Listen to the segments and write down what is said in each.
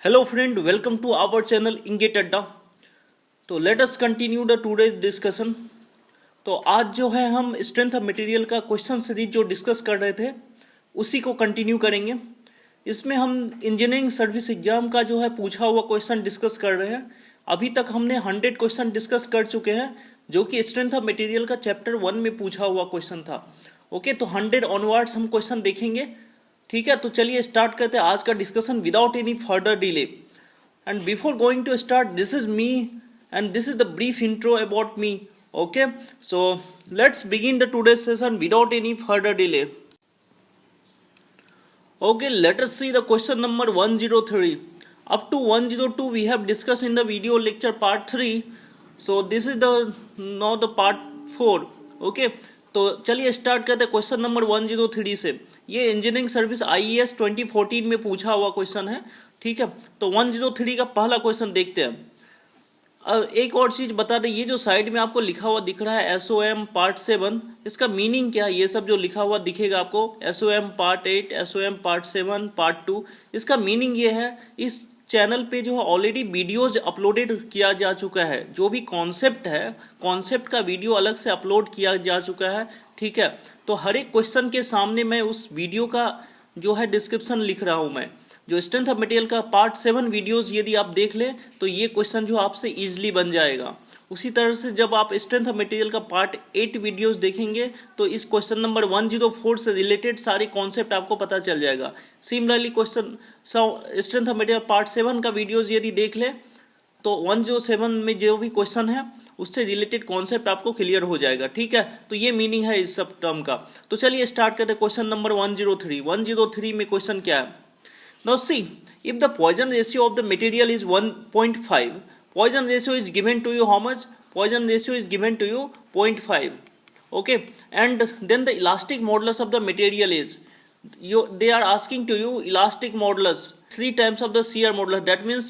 Hello friend, welcome to our channel Inget Adda. तो let us continue the today's discussion. तो आज जो है हम स्ट्रेंथ ऑफ मटेरियल का क्वेश्चन सीरीज जो डिस्कस कर रहे थे उसी को कंटिन्यू करेंगे। इसमें हम इंजीनियरिंग सर्विस एग्जाम का जो है पूछा हुआ क्वेश्चन डिस्कस कर रहे हैं। अभी तक हमने 100 क्वेश्चन डिस्कस कर चुके हैं जो कि स्ट्रेंथ ऑफ मटेरियल का चैप्टर 1 में पूछा हुआ क्वेश्चन था। ओके, तो 100 ऑनवर्ड्स हम क्वेश्चन देखेंगे। ठीक है, तो चलिए स्टार्ट करते हैं आज का discussion without any further delay. And before going to start, this is me and this is the brief intro about me. Okay, so let's begin the today's session without any further delay. Okay, let us see the question number 103 up to 102 we have discussed in the video lecture part 3. So this is the now the part 4. Okay, तो चलिए start करते हैं question number 103 से। ये engineering service IAS 2014 में पूछा हुआ question है। ठीक है, तो 103 का पहला क्वेश्चन देखते हैं। एक और चीज बता दें, ये जो साइड में आपको लिखा हुआ दिख रहा है SOM पार्ट 7, इसका मीनिंग क्या है? ये सब जो लिखा हुआ दिखेगा आपको SOM part 8, SOM part 7, part 2, इसका मीनिंग ये है इस चैनल पे जो है ऑलरेडी वीडियोज अपलोडेड किया जा चुका है। जो भी कॉन्सेप्ट है, कॉन्सेप्ट का वीडियो अलग से अपलोड किया जा चुका है। ठीक है, तो हर एक क्वेश्चन के सामने मैं उस वीडियो का जो है डिस्क्रिप्शन लिख रहा हूं। मैं जो स्ट्रेंथ ऑफ मटेरियल का पार्ट 7 वीडियोस यदि आप देख लें तो ये क्वेश्चन जो आपसे इजीली बन जाएगा। उसी तरह से जब आप स्ट्रेंथ ऑफ मटेरियल का पार्ट 8 वीडियोस देखेंगे तो इस क्वेश्चन नंबर 104 से रिलेटेड सारे कॉन्सेप्ट आपको पता चल जाएगा। Similarly question strength of material part 7 का वीडियोस यदि देख ले तो 107 में जो भी क्वेश्चन है उससे रिलेटेड कॉन्सेप्ट आपको क्लियर हो जाएगा। ठीक है, तो ये मीनिंग है इस सब टर्म का। तो चलिए स्टार्ट करते हैं क्वेश्चन नंबर 103 में क्वेश्चन क्या है। Now see, if the Poisson ratio of the material is 1.5, Poisson ratio is given to you how much? Poisson ratio is given to you 0.5. Okay, and then the elastic modulus of the material is, they are asking to you elastic modulus 3 times of the shear modulus. That means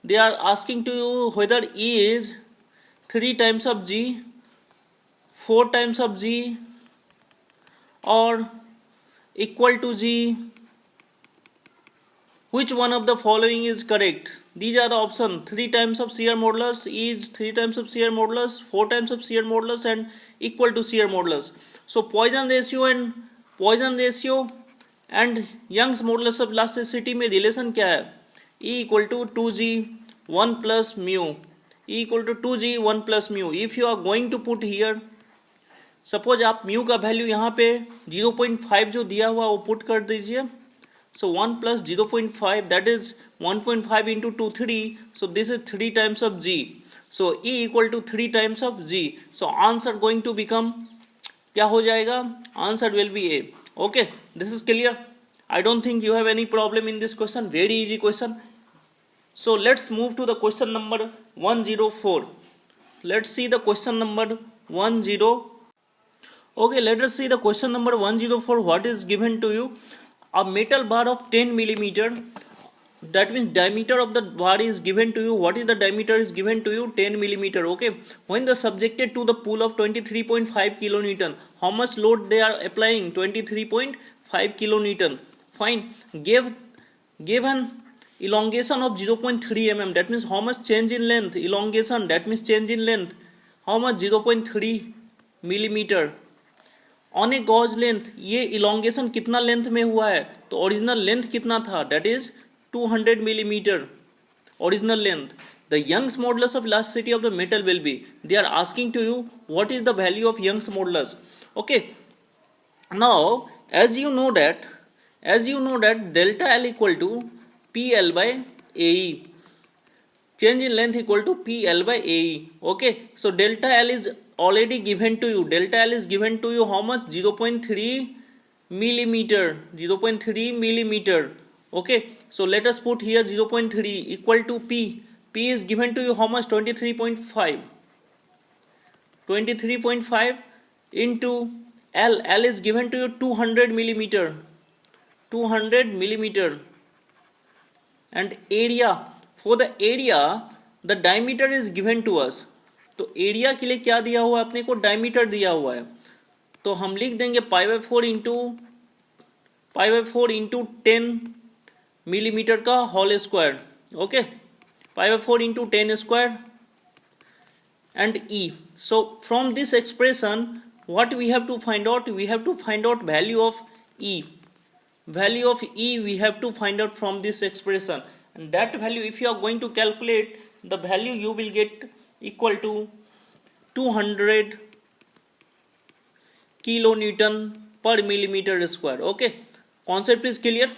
they are asking to you whether E is 3 times of G, 4 times of G, or equal to G. Which one of the following is correct? These are the options. 3 times of shear modulus is 3 times of shear modulus, 4 times of shear modulus, and equal to shear modulus. So Poisson ratio and Young's modulus of elasticity में relation क्या है? E equal to 2G 1 plus mu. E equal to 2G 1 plus mu. If you are going to put here, suppose आप mu का value यहाँ पे 0.5 जो दिया हुआ वो पुट कर दीजिए। So 1 plus 0.5, that is 1.5 into 2, 3. So this is 3 times of G. So E equal to 3 times of G. So answer going to become, क्या हो जाएगा? Answer will be A. Okay, this is clear. I don't think you have any problem in this question. Very easy question. So let's move to the question number 104. Let's see the question number 10. Okay, let us see the question number 104. What is given to you? A metal bar of 10 millimeter, that means diameter of the bar is given to you. What is the diameter is given to you? 10 millimeter. Okay, when the subjected to the pull of 23.5 kilonewton, how much load they are applying? 23.5 kilonewton. Fine. Give an elongation of 0.3 mm, that means how much change in length? Elongation, that means change in length, how much? 0.3 millimeter. On a gauge length, ये elongation कितना length में हुआ है? तो original length कितना था? That is 200 millimeter original length. The Young's modulus of elasticity of the metal will be, they are asking to you what is the value of Young's modulus. Okay, now as you know that delta L equal to P L by A, change in length equal to PL by AE. Okay, so delta L is already given to you. Delta L is given to you how much? 0.3 millimeter. 0.3 millimeter. Okay, so let us put here 0.3 equal to P. P is given to you how much? 23.5. 23.5 into L. L is given to you 200 millimeter. 200 millimeter. And area. For the area, the diameter is given to us. तो area के लिए क्या दिया हुआ है अपने को? Diameter दिया हुआ है। तो हम लिख देंगे पाई बाय 4 इंटू 10 मिलीमीटर का whole square, okay, pi by 4 into 10 square and E. So from this expression what we have to find out? We have to find out value of E. Value of E we have to find out from this expression, and that value if you are going to calculate the value you will get equal to 200 kilonewton per millimeter square. Okay, concept is clear.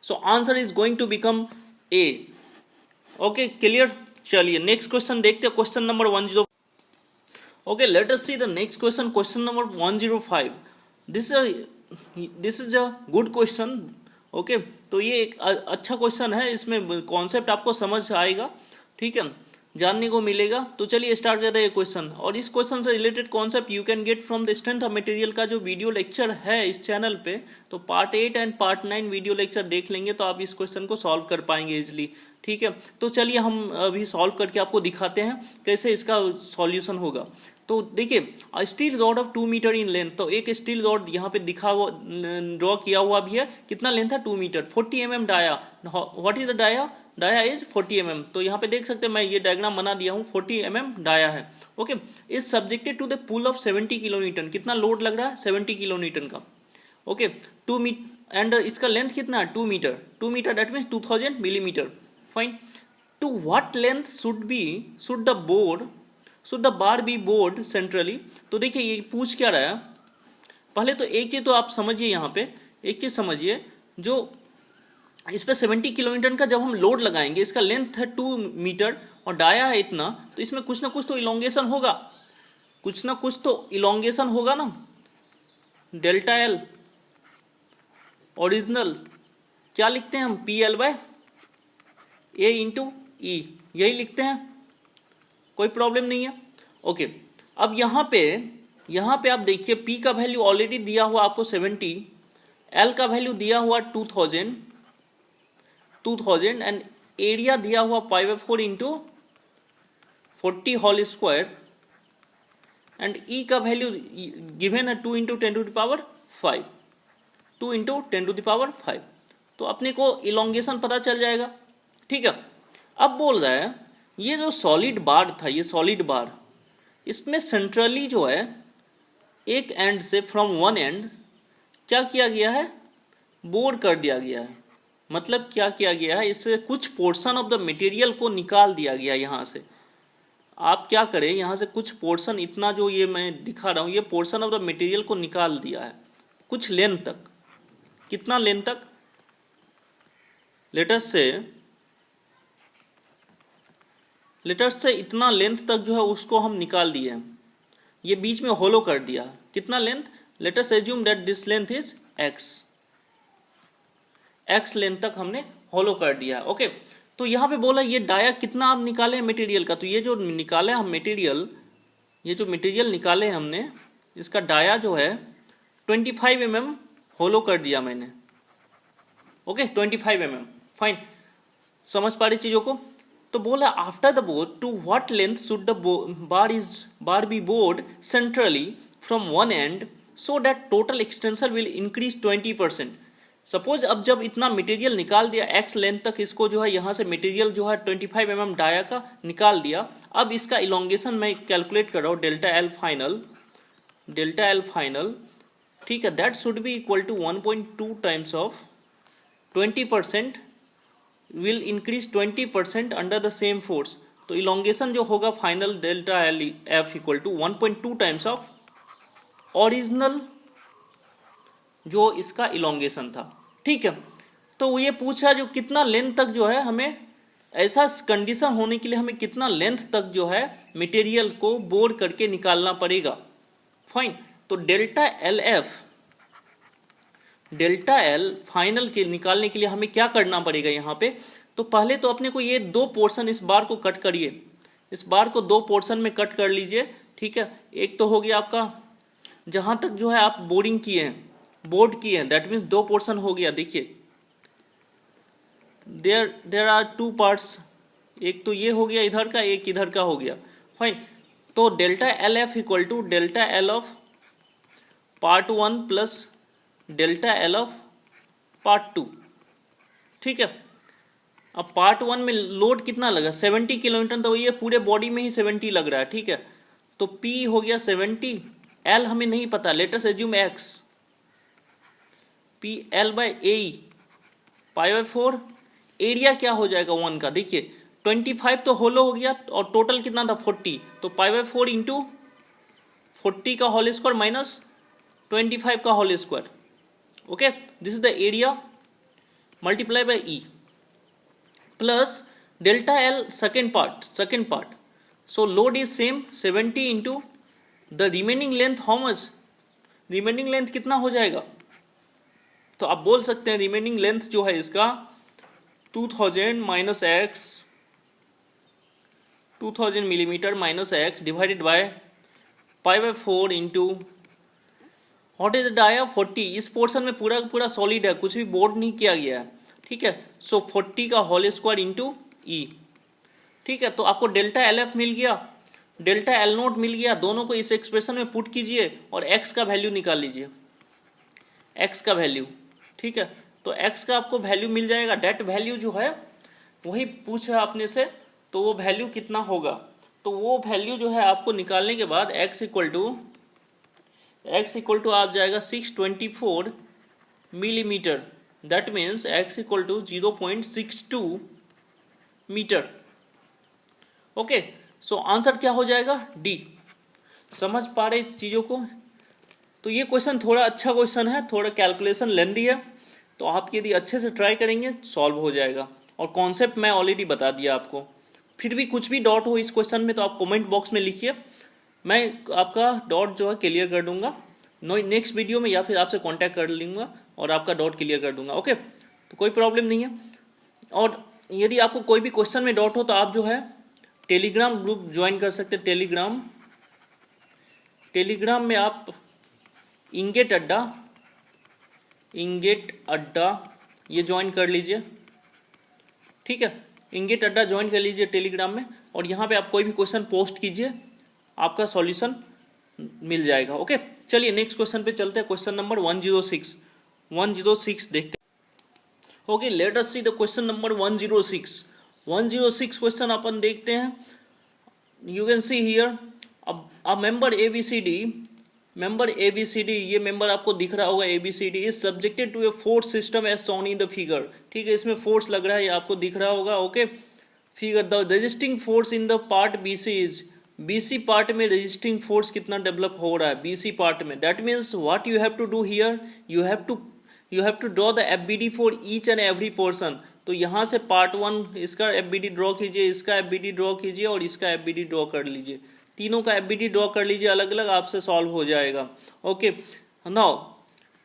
So answer is going to become A. Okay, clear. चलिए next question देखते हैं, question number 10. Okay, let us see the next question, question number 105. This is a good question. Okay, तो ये एक अच्छा question है, इसमें concept आपको समझ आएगा, ठीक है, जानने को मिलेगा. तो चलिए स्टार्ट करते हैं ये क्वेश्चन. और इस क्वेश्चन से related concept you can get from the strength of material का जो वीडियो लेक्चर है इस चैनल पे. तो part 8 and part 9 video lecture देख लेंगे तो आप इस क्वेश्चन को सॉल्व कर पाएंगे इजिली, ठीक है. तो चलिए हम अभी सॉल्व करके आपको दिखाते हैं कैसे इसका सॉल्यूशन होगा. तो देखिए steel rod of 2 meter in length, तो एक स्टील रॉड यहाँ पे दिखा हुआ ड्रॉ किया हुआ भी है. कितना लेंथ है? 2 meter. 40 mm dia. What is the dia? Dia is 40 mm. तो यहाँ पे देख सकते हैं मैं ये डायग्राम बना दिया हूँ. 40 mm डाया है. Okay, is subjected to the pull of 70 kilonewton. कितना लोड लग रहा है? 70 किलोन्यूटन का. ओके, 2 मीटर एंड इसका लेंथ कितना है? 2 meter. 2 meter that means 2000 millimeter. Fine. To what length should the bar be bored centrally. तो देखिए ये पूछ क्या रहा है. पहले तो एक चीज तो आप समझिए, यहाँ पे एक चीज समझिए, जो इस पे 70 किलोमीटर का जब हम लोड लगाएंगे, इसका लेंथ है 2 मीटर और डाया है इतना, तो इसमें कुछ ना कुछ तो इलोंगेशन होगा, कुछ ना कुछ तो इलोंगेशन होगा ना. डेल्टा एल ओरिजिनल क्या लिखते हैं हम? P L by A into E, यही लिखते हैं, कोई प्रॉब्लम नहीं है. ओके, अब यहाँ पे आप देखिए P का वैल्यू ऑलरेडी दिया हुआ आपको 70, L का वैल्यू दिया हुआ 2000 एंड एरिया दिया हुआ pi by 4 into 40 whole square and E का वैल्यू गिवन है 2 into 10 to the power 5. 2 into 10 to the power 5. तो अपने को इलोंगेशन पता चल जाएगा, ठीक है. अब बोल रहा है ये जो सॉलिड बार था, ये सॉलिड बार, इसमें सेंट्रली जो है एक एंड से फ्रॉम वन एंड क्या किया गया है? बोर कर दिया गया है. मतलब क्या किया गया है? इससे कुछ पोर्शन ऑफ द मटेरियल को निकाल दिया गया. यहाँ से आप क्या करें, यहाँ से कुछ पोर्शन, इतना जो ये मैं दिखा रहा हूँ, ये पोर्शन ऑफ द मटेरियल को निकाल दिया है कुछ लेंथ तक. कितना लेंथ तक? लेटर्स से इतना लेंथ तक जो है उसको हम निकाल दिए हैं. ये बीच में होलो कर दिया. कितना length? Latus assume that this length is x length तक हमने होलो कर दिया. ओके, तो यहाँ पे बोला ये डाया कितना आप निकाले हैं मटेरियल का. तो ये जो निकाले हम मटेरियल, ये जो मटेरियल निकाले हमने, इसका डाया जो है 25 mm होलो कर दिया मैंने. Okay, 25 mm. फाइन, समझ पा रही चीजों को. तो बोला after the bored to what length should the bar be bored centrally from one end so that total extension will increase 20%. Suppose अब जब इतना मटेरियल निकाल दिया x लेंथ तक, इसको जो है यहाँ से मटेरियल जो है 25 mm डाया का निकाल दिया. अब इसका इलोंगेशन मैं कैलकुलेट कर रहा हूँ, डेल्टा एल फाइनल, ठीक है, that should be equal to 1.2 times of 20% will increase 20% under the same force. तो इलोंगेशन जो होगा final delta L F equal to 1.2 times of original जो इसका इलोंगेशन था, ठीक है. तो ये पूछा जो कितना लेंथ तक जो है हमें, ऐसा कंडीशन होने के लिए हमें कितना लेंथ तक जो है मटेरियल को बोर करके निकालना पड़ेगा. फाइन, तो डेल्टा एल फाइनल के निकालने के लिए हमें क्या करना पड़ेगा यहाँ पे. तो पहले तो अपने को ये दो पोर्शन, इस बार को कट करिए, इस बार को दो पोर्शन में कट कर लीजिए, ठीक है. एक तो हो गया आपका जहां तक जो है आप बोर्ड किए हैं, दैट मीन्स दो पोर्शन हो गया. देखिए देयर आर 2 पार्ट्स, एक तो ये हो गया इधर का, एक इधर का हो गया. फाइन, तो delta L F equal to delta L of part 1 plus delta L of part 2, ठीक है. अब पार्ट 1 में लोड कितना लगा 70 किलोन्यूटन, तो ये पूरे बॉडी में ही 70 लग रहा है, ठीक है। तो P हो गया 70, L हमें नहीं पता, let us assume X, P L by A pi by 4। Area क्या हो जाएगा 1 का, देखिए 25 तो होलो हो गया और टोटल कितना था 40, तो पाई बाय 4 इंटू 40 का होल स्क्वायर माइनस 25 का whole square. Okay, this is the area multiply by E plus delta L second part. So load is same 70 into the remaining length, how much, remaining length कितना हो जाएगा, तो आप बोल सकते हैं रिमेनिंग लेंथ जो है इसका 2000 minus X, 2000 millimeter minus X divided by pi by 4 into what is the dia 40। इस पोर्शन में पूरा पूरा सॉलिड है, कुछ भी बोर्ड नहीं किया गया है, ठीक है। सो 40 का होल स्क्वायर इंटू ई, ठीक है। तो आपको डेल्टा एल एफ मिल गया, डेल्टा एल नोट मिल गया, दोनों को इस एक्सप्रेशन में पुट कीजिए और एक्स का वैल्यू निकाल लीजिए, एक्स का वैल्यू, ठीक है। तो एक्स का आपको वैल्यू मिल जाएगा, डेट वैल्यू जो है वही पूछ रहा अपने से, तो वो वैल्यू कितना होगा, तो वो वैल्यू जो है आपको निकालने के बाद एक्स इक्वल टू आप जाएगा 624 millimeter, that means X equal to 0.62 meter. Okay, so answer क्या हो जाएगा डी। समझ पा रहे चीजों को, तो ये क्वेश्चन थोड़ा अच्छा क्वेश्चन है, थोड़ा कैलकुलेशन लेंदी है, तो आप यदि अच्छे से ट्राई करेंगे सॉल्व हो जाएगा। और कॉन्सेप्ट मैं ऑलरेडी बता दिया आपको। फिर भी कुछ भी डाउट हो इस क्वेश्चन में तो आप कमेंट बॉक्स में लिखिए, मैं आपका डाउट जो है क्लियर कर दूंगा नेक्स्ट वीडियो में, या फिर आपसे कांटेक्ट कर लूंगा और आपका डाउट क्लियर कर दूंगा। ओके, तो कोई प्रॉब्लम नहीं है। और यदि आपको कोई भी क्वेश्चन में डाउट हो तो आप जो है टेलीग्राम ग्रुप ज्वाइन कर सकते हैं। टेलीग्राम में आप इंगेट अड्डा ये ज्वाइन कर लीजिए, ठीक है। इंगेट अड्डा ज्वाइन कर लीजिए टेलीग्राम में, और यहाँ पे आप कोई भी क्वेश्चन पोस्ट कीजिए, आपका सॉल्यूशन मिल जाएगा। ओके, चलिए नेक्स्ट क्वेश्चन पे चलते हैं। क्वेश्चन नंबर 106 देखते हैं। Okay, let us see the question number 106 question अपन देखते हैं। यू कैन सी हियर अब मेंबर ABCD, ये मेंबर आपको दिख रहा होगा ABCD is subjected to a force system as shown in the figure, ठीक है। इसमें फोर्स लग रहा है, ये आपको दिख रहा होगा। Okay, figure the resisting force in the part BC इज, BC पार्ट में रेजिस्टिंग फोर्स कितना डेवलप हो रहा है BC पार्ट में, that means what you have to do here, you have to draw the FBD for each and every portion. तो यहाँ से पार्ट 1 इसका FBD ड्रॉ कीजिए, इसका FBD ड्रॉ कीजिए और इसका FBD ड्रॉ कर लीजिए, तीनों का FBD ड्रॉ कर लीजिए अलग अलग, आपसे सॉल्व हो जाएगा। ओके, नाउ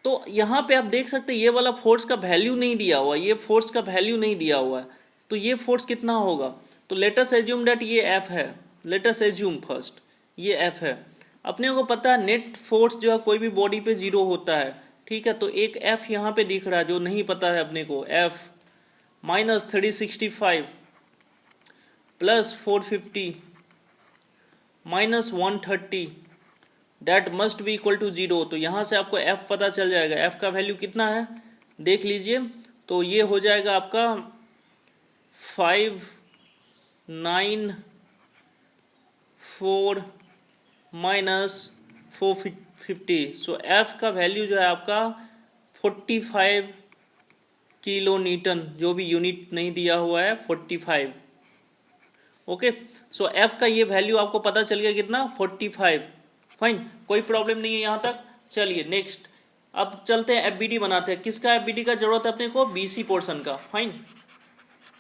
तो यहाँ पे आप देख सकते हैं ये वाला फोर्स का वैल्यू नहीं दिया हुआ, ये फोर्स का वैल्यू नहीं दिया हुआ है, तो ये फोर्स कितना होगा, तो लेट अस एज्यूम दैट ये F है, लेट अस एज्यूम फर्स्ट ये F है। अपने को पता है नेट फोर्स जो है कोई भी बॉडी पे 0 होता है, ठीक है। तो एक F यहाँ पे दिख रहा है जो नहीं पता है अपने को, F minus 365 plus 450 minus 130 that must be equal to 0। तो यहाँ से आपको F पता चल जाएगा, F का वैल्यू कितना है देख लीजिए, तो ये हो जाएगा आपका 594 माइनस 450। सो F का वैल्यू जो है आपका 45 किलो न्यूटन, जो भी यूनिट नहीं दिया हुआ है 45। ओके, सो F का ये वैल्यू आपको पता चल गया कितना 45। फाइन, कोई प्रॉब्लम नहीं है यहाँ तक। चलिए नेक्स्ट अब चलते हैं FBD बनाते हैं। किसका FBD का जरूरत है अपने को, BC पोर्शन का। फाइन,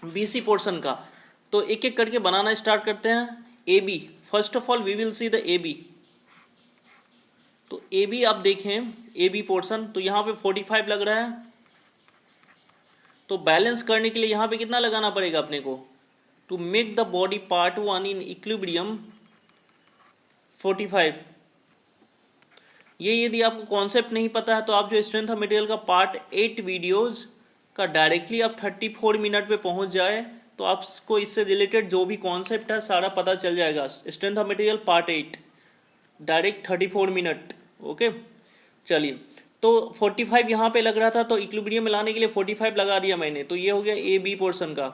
BC पोर्शन का, तो एक एक करके बनाना स्टार्ट करते हैं। AB, first of all we will see the AB। तो AB आप देखें, AB पोर्शन, तो यहाँ पे 45 लग रहा है, तो बैलेंस करने के लिए यहाँ पे कितना लगाना पड़ेगा अपने को, to make the body part 1 in equilibrium 45। ये यदि आपको कॉन्सेप्ट नहीं पता है तो आप जो स्ट्रेंथ ऑफ मटेरियल का पार्ट 8 वीडियोस का डायरेक्टली आप 34 मिनट पे पहुंच जाए तो आपको इससे रिलेटेड जो भी कॉन्सेप्ट है सारा पता चल जाएगा। Strength of material part 8 direct 34 minute. Okay, चलिए, तो 45 यहाँ पे लग रहा था, तो इक्विलिब्रियम में लाने के लिए 45 लगा दिया मैंने, तो ये हो गया AB पोर्शन का।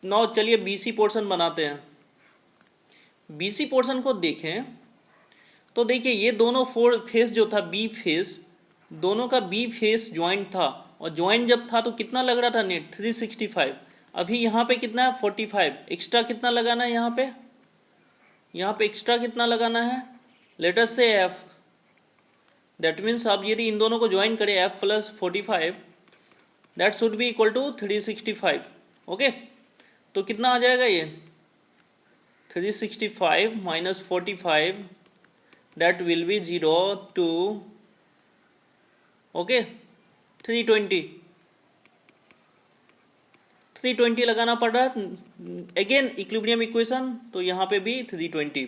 नाउ चलिए बीसी पोर्शन बनाते हैं। बीसी पोर्शन को देखें तो देखिए ये दोनों फोर फेस जो था बी फेस, दोनों का बी फेस ज्वाइंट था, और ज्वाइंट जब था तो कितना लग रहा था नेट 365। अभी यहाँ पे कितना है 45, एक्स्ट्रा कितना लगाना है यहाँ पे एक्स्ट्रा कितना लगाना है, लेट अस से एफ, दैट मीन्स अब यदि इन दोनों को ज्वाइन करें F plus 45 that should be equal to 365। Okay, तो कितना आ जाएगा ये 365 minus 45 that will be 0 to okay 320 लगाना पड़ रहा है अगेन इक्विलिब्रियम इक्वेशन, तो यहाँ पे भी 320।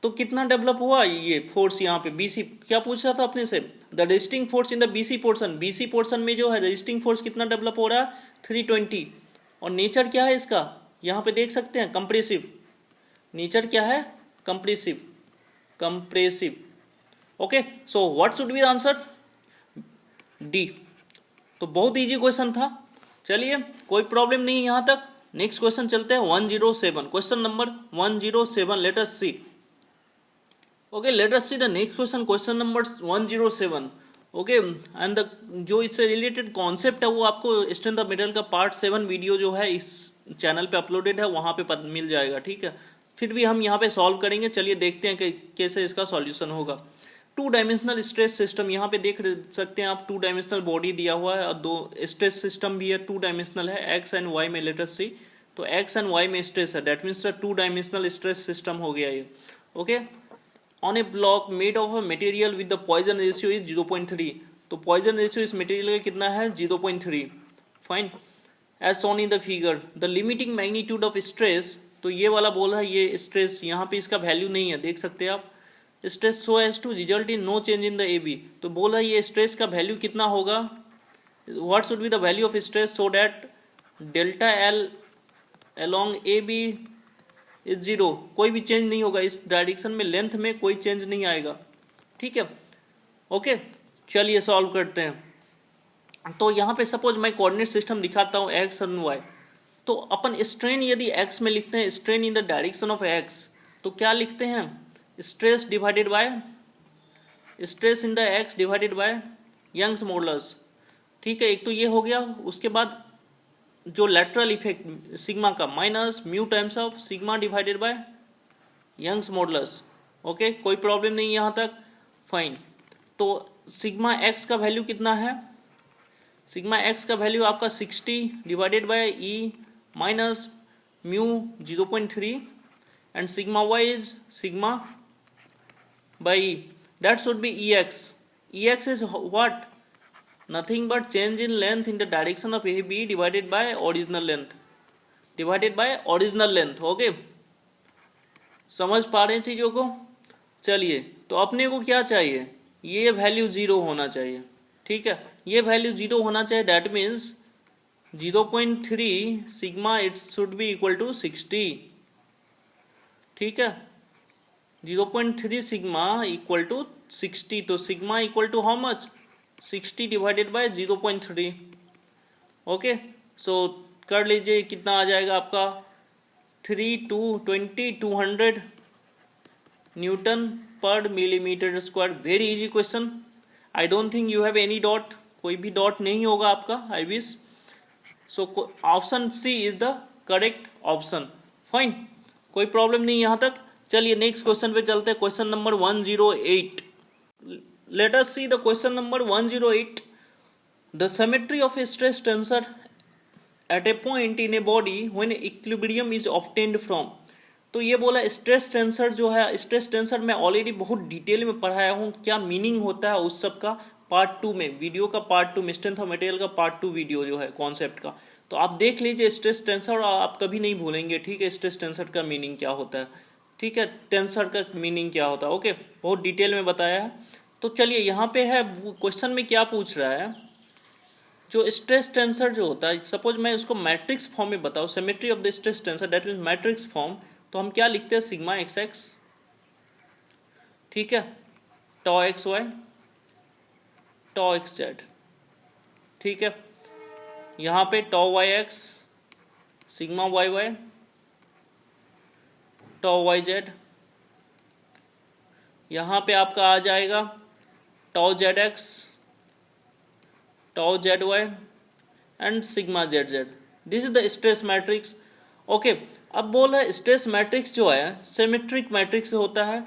तो कितना डेवलप हुआ ये फोर्स यहाँ पे बीसी, क्या पूछ रहा था अपने से, the resisting force in the BC portion, BC portion में जो है रेजिस्टिंग फोर्स कितना डेवलप हो रहा है 320, और नेचर क्या है इसका यहाँ पे देख सकते हैं कंप्रेसिव, नेचर क्या है compressive. Okay, so what should B answer D. तो बहुत इजी क्वेश्चन था, चलिए कोई प्रॉब्लम नहीं यहां तक। नेक्स्ट क्वेश्चन चलते हैं 107, question number 107, let us see. Okay, let us see the next question, question number 107। Okay, and the जो इससे रिलेटेड कॉन्सेप्ट है वो आपको स्ट्रेंथ ऑफ मेटेरियल का पार्ट 7 वीडियो जो है इस चैनल पे अपलोडेड है, वहां पे मिल जाएगा, ठीक है। फिर भी हम यहाँ पे सॉल्व करेंगे, चलिए देखते हैं कि कैसे इसका सॉल्यूशन होगा। 2 डायमेंशनल स्ट्रेस सिस्टम, यहाँ पे देख सकते हैं आप 2 डायमेंशनल बॉडी दिया हुआ है और 2 स्ट्रेस सिस्टम भी है, 2 डायमेंशनल है, एक्स एंड वाई में, लेट अस सी। तो एक्स एंड वाई में स्ट्रेस है, that means 2 dimensional stress system हो गया ये। Okay, on A block made of a material with the Poisson ratio is 0.3, तो पॉइजन रेशियो इस मटेरियल का कितना है 0.3। Fine, as shown in the figure the limiting magnitude of stress, तो ये वाला बोल है ये स्ट्रेस, यहाँ पे इसका वैल्यू नहीं है, देख सकते हैं आप, stress so as to result in no change in the A B, तो बोला ये स्ट्रेस का वैल्यू कितना होगा, what should be the value of stress so that delta L along A B is 0, कोई भी चेंज नहीं होगा इस डायरेक्शन में, लेंथ में कोई चेंज नहीं आएगा, ठीक है। ओके, चलिए सॉल्व करते हैं। तो यहाँ पे सपोज मैं कोऑर्डिनेट सिस्टम दिखाता हूँ एक्स और वाई, तो अपन स्ट्रेन यदि एक्स में लिखते हैं, strain in the direction of X, तो क्या लिखते हैं stress divided by stress in the X divided by Young's modulus, ठीक है। एक तो ये हो गया, उसके बाद जो लेटरल इफेक्ट सिग्मा का minus mu times of sigma divided by Young's modulus. Okay, कोई प्रॉब्लम नहीं यहाँ तक, फाइन। तो सिग्मा एक्स का वैल्यू कितना है, सिग्मा एक्स का वैल्यू आपका 60 divided by E minus mu 0.3 and sigma Y is sigma by E, that should be E X. E X is what, nothing but change in length in the direction of A B divided by original length, divided by original length. Okay, समझ पा रहे हैं चीजों को। चलिए, तो अपने को क्या चाहिए, ये वैल्यू 0 होना चाहिए, ठीक है, ये वैल्यू 0 होना चाहिए, that means 0.3 sigma it should be equal to 60, ठीक है, 0.3 सिग्मा इक्वल टू 60, तो sigma equal to how much 60 divided by 0.3। Okay, so कर लीजिए कितना आ जाएगा आपका 200 न्यूटन पर millimetre square. Very easy question, I don't think you have any doubt, कोई भी डॉट नहीं होगा आपका, I wish. So option C is the correct option, fine, कोई प्रॉब्लम नहीं यहां तक। चलिए नेक्स्ट क्वेश्चन पे चलते हैं, question number 108। Let us see the question number 108, the symmetry of a stress tensor at a point in a body when equilibrium is obtained from. तो ये बोला स्ट्रेस टेंसर जो है, स्ट्रेस टेंसर मैं already बहुत डिटेल में पढ़ाया हूँ, क्या मीनिंग होता है उस सब का पार्ट 2 में, वीडियो का पार्ट 2 में, स्ट्रेंथ ऑफ मटेरियल का पार्ट 2 वीडियो जो है कॉन्सेप्ट का, तो आप देख लीजिए स्ट्रेस टेंसर, और आप कभी नहीं भूलेंगे, ठीक है, स्ट्रेस टेंसर का मीनिंग क्या होता है, ठीक है, टेंसर का मीनिंग क्या होता है। ओके, बहुत डिटेल में बताया है। तो चलिए यहाँ पे है क्वेश्चन में क्या पूछ रहा है, जो स्ट्रेस टेंसर जो होता है, सपोज मैं उसको मैट्रिक्स फॉर्म में बताऊँ, symmetry of the stress tensor that means matrix form, तो हम क्या लिखते हैं सिग्मा एक्स एक्स, ठीक है, tau X Y, tau X Z, ठीक है, यहाँ पे tau Y X, sigma Y Y tau Y Z, यहाँ पे आपका आ जाएगा tau Z X, tau Z Y and sigma Z Z. This is the stress matrix. Okay, अब बोल है स्ट्रेस मैट्रिक्स जो है सिमेट्रिक मैट्रिक्स होता है,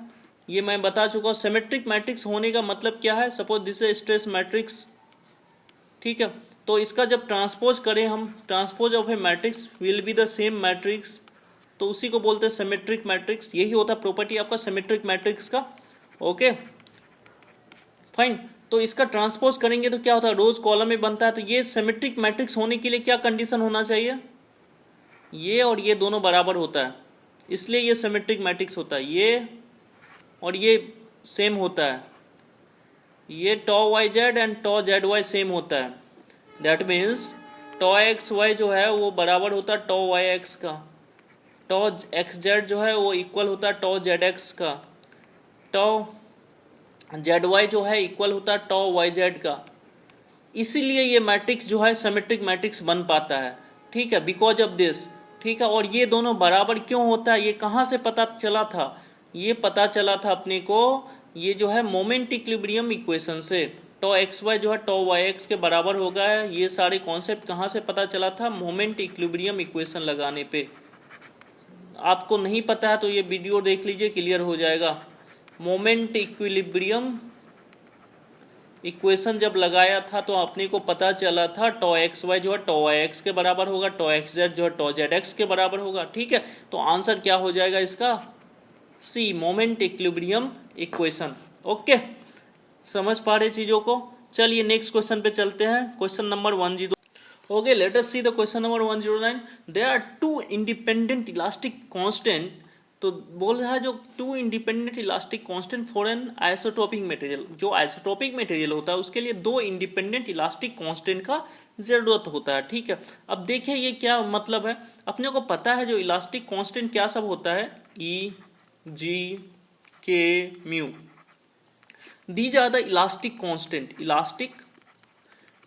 ये मैं बता चुका हूँ। सिमेट्रिक मैट्रिक्स होने का मतलब क्या है, suppose this is stress matrix, ठीक है, तो इसका जब ट्रांसपोज करें हम, transpose of A matrix will be the same matrix, तो उसी को बोलते हैं सिमेट्रिक मैट्रिक्स। यही होता है प्रॉपर्टी आपका सिमेट्रिक मैट्रिक्स का। ओके फाइन, तो इसका ट्रांसपोज करेंगे तो क्या होता है, रोज कॉलम में बनता है। तो ये सिमेट्रिक मैट्रिक्स होने के लिए क्या कंडीशन होना चाहिए, ये और ये दोनों बराबर होता है, इसलिए ये सिमेट्रिक मैट्रिक्स होता है। ये और ये सेम होता है, ये tau Y Z and tau Z Y same होता है। That means tau X Y जो है वो बराबर होता है टॉ वाई एक्स का, टॉ एक्स जेड जो है वो इक्वल होता है टॉ जेड एक्स का, टॉ जेड वाई जो है इक्वल होता है टॉ वाई जेड का। इसीलिए ये मैट्रिक्स जो है सिमेट्रिक मैट्रिक्स बन पाता है, ठीक है, बिकॉज ऑफ दिस, ठीक है। और ये दोनों बराबर क्यों होता है, ये कहाँ से पता चला था, ये पता चला था अपने को, ये जो है मोमेंट इक्विलिब्रियम इक्वेशन से। टॉ एक्स वाई जो है टॉ वाई एक्स के बराबर होगा, ये सारे कॉन्सेप्ट कहाँ से पता चला था, मोमेंट इक्विलिब्रियम इक्वेशन लगाने पे। आपको नहीं पता है तो ये वीडियो देख लीजिए, क्लियर हो जाएगा। मोमेंट इक्विलिब्रियम इक्वेशन जब लगाया था तो अपने को पता चला था टॉ एक्स वाई जो है टॉ वाई एक्स के बराबर होगा, टॉ एक्स जेड जो है टॉ जेड एक्स के बराबर होगा, ठीक है। तो आंसर क्या हो जाएगा इसका, सी, मोमेंट इक्विलिब्रियम इक्वेशन। ओके, समझ पा रहे चीजों को। चलिए नेक्स्ट क्वेश्चन पे चलते हैं, question number 10। Okay, let us see the question number 109। There are two independent elastic constant, तो बोल रहा है जो two independent elastic constant for an isotropic material, जो आइसोट्रोपिक मटेरियल होता है उसके लिए दो इंडिपेंडेंट इलास्टिक कांस्टेंट का जरूरत होता है, ठीक है। अब देखिए ये क्या मतलब है, अपने को पता है जो इलास्टिक कांस्टेंट क्या सब होता है, E G K mu, these are the elastic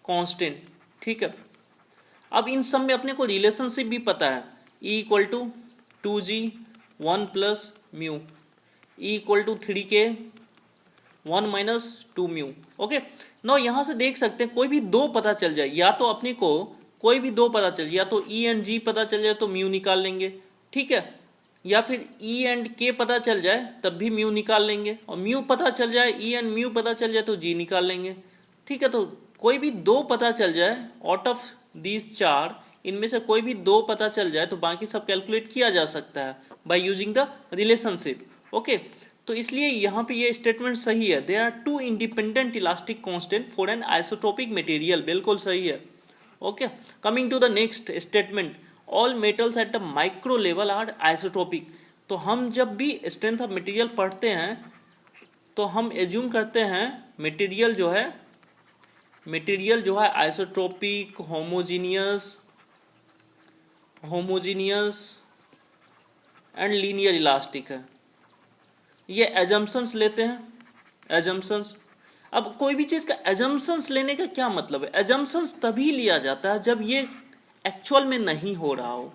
constant, ठीक है। अब इन सब में अपने को रिलेशनशिप भी पता है, E equal to 2g 1 plus mu, E equal to 3k 1 minus 2 mu. Okay, no यहाँ से देख सकते हैं कोई भी दो पता चल जाए, या तो अपने को कोई भी दो पता चल जाए, या तो ई एंड जी पता चल जाए तो म्यू निकाल लेंगे, ठीक है, या फिर ई एंड के पता चल जाए तब भी म्यू निकाल लेंगे, और म्यू पता चल जाए, ई एंड म्यू पता चल जाए तो जी निकाल लेंगे, ठीक है। तो कोई भी दो पता चल जाए आउट ऑफ दीज चार, इनमें से कोई भी दो पता चल जाए तो बाकी सब कैलकुलेट किया जा सकता है by using the relationship. Okay, तो इसलिए यहाँ पे ये स्टेटमेंट सही है, there are two independent elastic constant for an isotropic material, बिल्कुल सही है। Okay, coming to the next statement, all metals at the micro level are isotropic. तो हम जब भी स्ट्रेंथ ऑफ मटेरियल पढ़ते हैं तो हम एज्यूम करते हैं मटेरियल जो है isotropic, homogeneous and linear elastic है, ये एजम्पशंस लेते हैं, एजम्पशंस। अब कोई भी चीज का एजम्पशंस लेने का क्या मतलब है, एजम्पशंस तभी लिया जाता है जब ये एक्चुअल में नहीं हो रहा हो।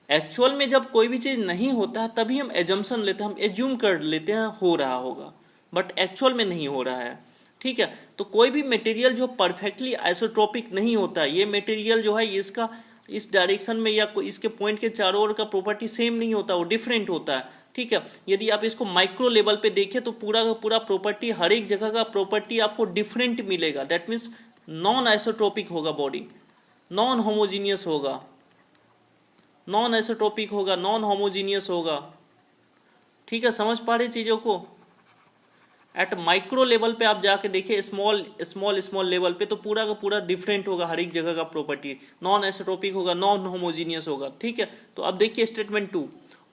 एक्चुअल में जब कोई भी चीज नहीं होता है तभी हम एजम्पशन लेते हैं, हम एज्यूम कर लेते हैं हो रहा होगा, बट एक्चुअल में नहीं हो रहा है, ठीक है। तो कोई भी मटेरियल जो परफेक्टली आइसोट्रोपिक नहीं होता है, ये मटेरियल जो है इसका इस डायरेक्शन में या इसके पॉइंट के चारों ओर का प्रॉपर्टी सेम नहीं होता, वो डिफरेंट होता है, ठीक है। यदि आप इसको माइक्रो लेवल पे देखें तो पूरा का पूरा प्रॉपर्टी, हर एक जगह का प्रॉपर्टी आपको डिफरेंट मिलेगा। दैट मीन्स नॉन आइसोट्रोपिक होगा बॉडी, नॉन होमोजीनियस होगा, नॉन आइसोट्रोपिक होगा, नॉन होमोजीनियस होगा, ठीक है। समझ पा रहे चीजों को। एट माइक्रो लेवल पे आप जाके देखिए, स्मॉल लेवल पे तो पूरा का पूरा डिफरेंट होगा, हर एक जगह का प्रॉपर्टी नॉन आइसोट्रोपिक होगा, नॉन होमोजीनियस होगा, ठीक है। तो अब देखिए statement 2,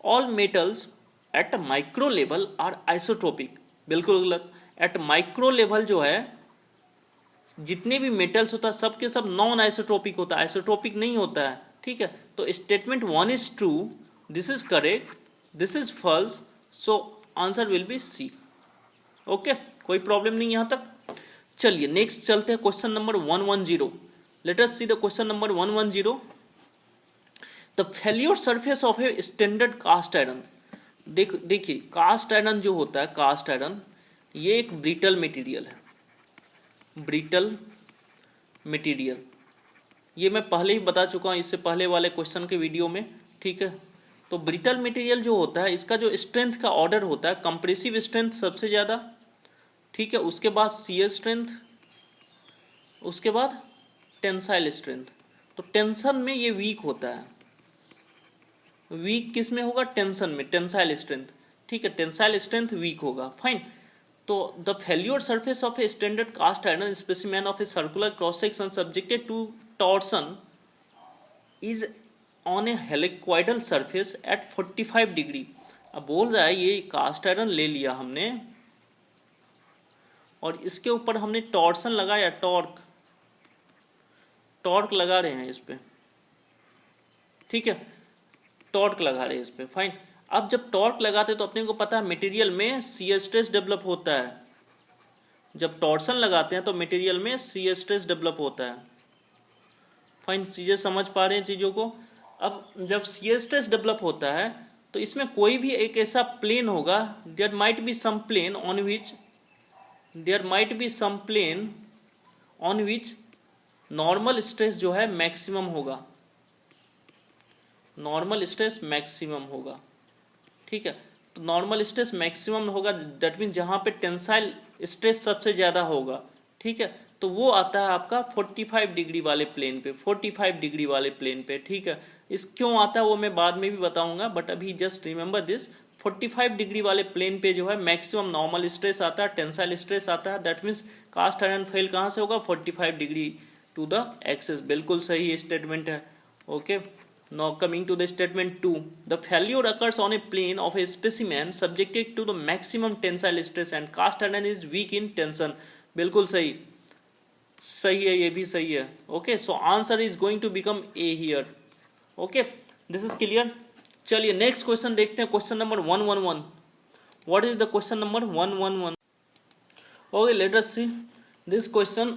all metals at micro level are isotropic, बिल्कुल गलत। एट माइक्रो लेवल जो है जितने भी मेटल्स होता है सब के सब नॉन आइसोट्रोपिक होता है, आइसोट्रोपिक नहीं होता है, ठीक है। तो statement 1 is true, this is correct, this is false, so answer will be C. Okay, कोई प्रॉब्लम नहीं यहां तक। चलिए नेक्स्ट चलते हैं question number 110। Let us see the question number 110। The failure surface of a standard cast iron. देखिए cast iron जो होता है, कास्ट आयरन ये एक ब्रिटल मटेरियल है, ब्रिटल मटेरियल। ये मैं पहले ही बता चुका हूँ इससे पहले वाले क्वेश्चन के वीडियो में, ठीक है। तो ब्रिटल मटेरियल जो होता है इसका जो स्ट्रेंथ का ऑर्डर होता है, कंप्रेसिव स्ट्रेंथ सबसे ज़्यादा, ठीक है, उसके बाद शियर स्ट्रेंथ, उसके बाद टेंसाइल स्ट्रेंथ। तो टेंशन में ये वीक होता है, वीक किस में होगा, टेंशन में, टेंसाइल स्ट्रेंथ, ठीक है, टेंसाइल स्ट्रेंथ वीक होगा, फाइन। तो the failure surface of a standard cast iron specimen of a circular cross section subjected to torsion is on a helicoidal surface at 45 degree. अब बोल रहा है ये कास्ट आयरन ले लिया हमने और इसके ऊपर हमने टॉर्सन लगाया, टॉर्क लगा रहे हैं इस पे, ठीक है, टॉर्क लगा रहे हैं इस पे, फाइन। अब जब टॉर्क लगाते तो अपने को पता है मटेरियल में शियर स्ट्रेस डेवलप होता है। जब टॉर्सन लगाते हैं तो मटेरियल में शियर स्ट्रेस डेवलप होता है, फाइन। चीजें समझ पा रहे हैं चीजों को। अब जब शियर स्ट्रेस डेवलप होता है तो इसमें कोई भी एक ऐसा प्लेन होगा, there might be some plane on which normal stress जो है मैक्सिमम होगा, नॉर्मल स्ट्रेस मैक्सिमम होगा, ठीक है। तो नॉर्मल स्ट्रेस मैक्सिमम होगा, दैट मीन जहां पे टेंसाइल स्ट्रेस सबसे ज्यादा होगा, ठीक है। तो वो आता है आपका 45 डिग्री वाले प्लेन पे, 45 डिग्री वाले प्लेन पे, ठीक है। इस क्यों आता है वो मैं बाद में भी बताऊंगा, बट अभी जस्ट रिमेंबर दिस, 45 डिग्री वाले प्लेन पे जो है मैक्सिमम नॉर्मल स्ट्रेस आता है, टेंसाइल स्ट्रेस आता है। That means caste iron fail कहाँ से होगा, 45 डिग्री टू द एक्सेस। बिल्कुल सही स्टेटमेंट है, okay. Now coming to the statement 2, the failure occurs on a plane of a specimen subjected to the maximum tensile stress and cast iron is weak in tension। बिल्कुल सही, सही है, ये भी सही है, okay. So answer is going to become A here, okay, this is clear. चलिए next question देखते हैं, question number 111। What is the question number 111? Okay, let us see this question.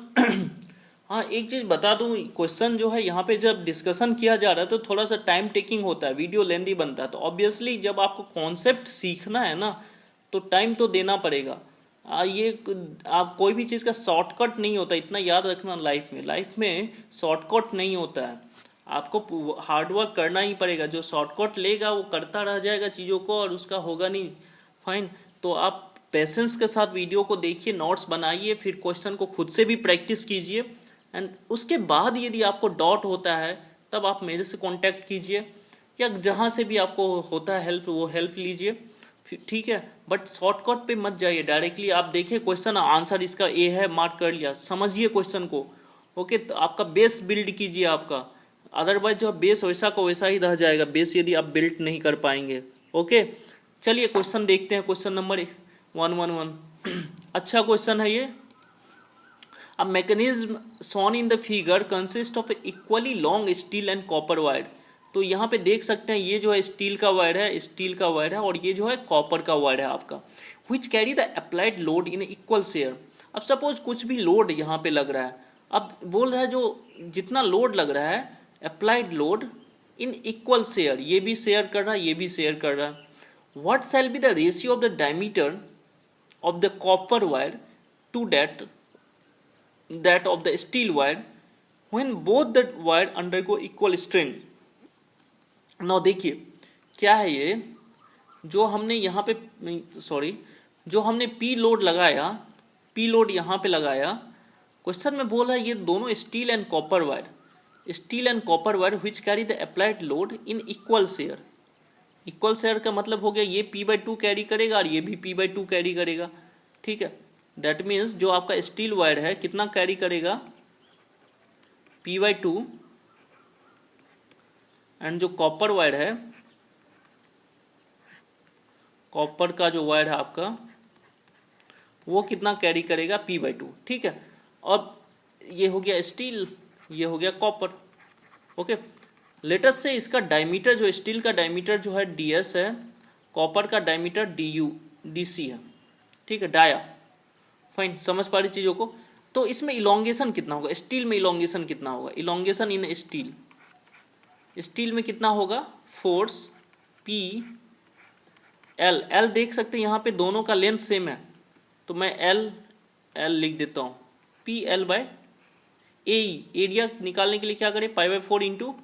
हाँ, एक चीज बता दूं, क्वेश्चन जो है यहाँ पे जब डिस्कशन किया जा रहा है तो थोड़ा सा टाइम टेकिंग होता है, वीडियो लेंदी बनता है। तो ऑब्वियसली जब आपको कॉन्सेप्ट सीखना है ना तो टाइम तो देना पड़ेगा। ये आप कोई भी चीज़ का शॉर्टकट नहीं होता, इतना याद रखना। लाइफ में शॉर्टकट नहीं होता है, आपको हार्डवर्क करना ही पड़ेगा। जो शॉर्टकट लेगा वो करता रह जाएगा चीज़ों को और उसका होगा नहीं, फाइन। तो आप पेशेंस के साथ वीडियो को देखिए, नोट्स बनाइए, फिर क्वेश्चन को खुद से भी प्रैक्टिस कीजिए। एंड उसके बाद यदि आपको डाउट होता है तब आप मेरे से कांटेक्ट कीजिए या जहाँ से भी आपको होता है हेल्प, वो हेल्प लीजिए, ठीक है। बट शॉर्टकट पे मत जाइए डायरेक्टली। आप देखिए क्वेश्चन आंसर इसका ए है, मार्क कर लिया, समझिए क्वेश्चन को, ओके। तो आपका बेस बिल्ड कीजिए आपका, अदरवाइज जो बेस वैसा को वैसा ही रह जाएगा, बेस यदि आप बिल्ड नहीं कर पाएंगे, ओके। चलिए क्वेश्चन देखते हैं, क्वेश्चन नंबर 111। अच्छा क्वेश्चन है ये। A mechanism shown in the figure consists of equally long steel and copper wire। तो यहाँ पे देख सकते हैं ये जो है स्टील का वायर है, स्टील का वायर है, और ये जो है कॉपर का वायर है आपका। Which carry the applied load in equal share। अब सपोज कुछ भी लोड यहाँ पे लग रहा है, अब बोल रहा है जो जितना लोड लग रहा है applied load in equal share, ये भी शेयर कर रहा है, ये भी शेयर कर रहा है। What shall be the ratio of the diameter of the copper wire to that of the steel wire when both the wire undergo equal strain। now देखिए क्या है ये, जो हमने यहाँ पे जो हमने पी लोड लगाया, पी लोड यहाँ पे लगाया, क्वेश्चन में बोला ये दोनों steel and copper wire which carry the applied load in equal share. Equal share का मतलब हो गया ये P/2 कैरी करेगा और ये भी P/2 कैरी करेगा, ठीक है। दैट मीन्स जो आपका स्टील वायर है कितना कैरी करेगा, P/2, एंड जो कॉपर वायर है, कॉपर का जो वायर है आपका वो कितना कैरी करेगा, P/2, ठीक है। अब ये हो गया स्टील, ये हो गया कॉपर, ओके। लेटेस्ट से इसका डायमीटर, जो स्टील का डायमीटर जो है ds है, कॉपर का डायमीटर dc है, ठीक है, डाया, फाइन। समझ पा रही चीजों को। तो इसमें इलोंगेशन कितना होगा, स्टील में इलोंगेशन कितना होगा, इलोंगेशन इन स्टील, स्टील में कितना होगा, फोर्स पी एल, एल देख सकते हैं यहाँ पे दोनों का लेंथ सेम है, तो मैं एल एल लिख देता हूँ, P L by A, area निकालने के लिए क्या करें, pi by 4 into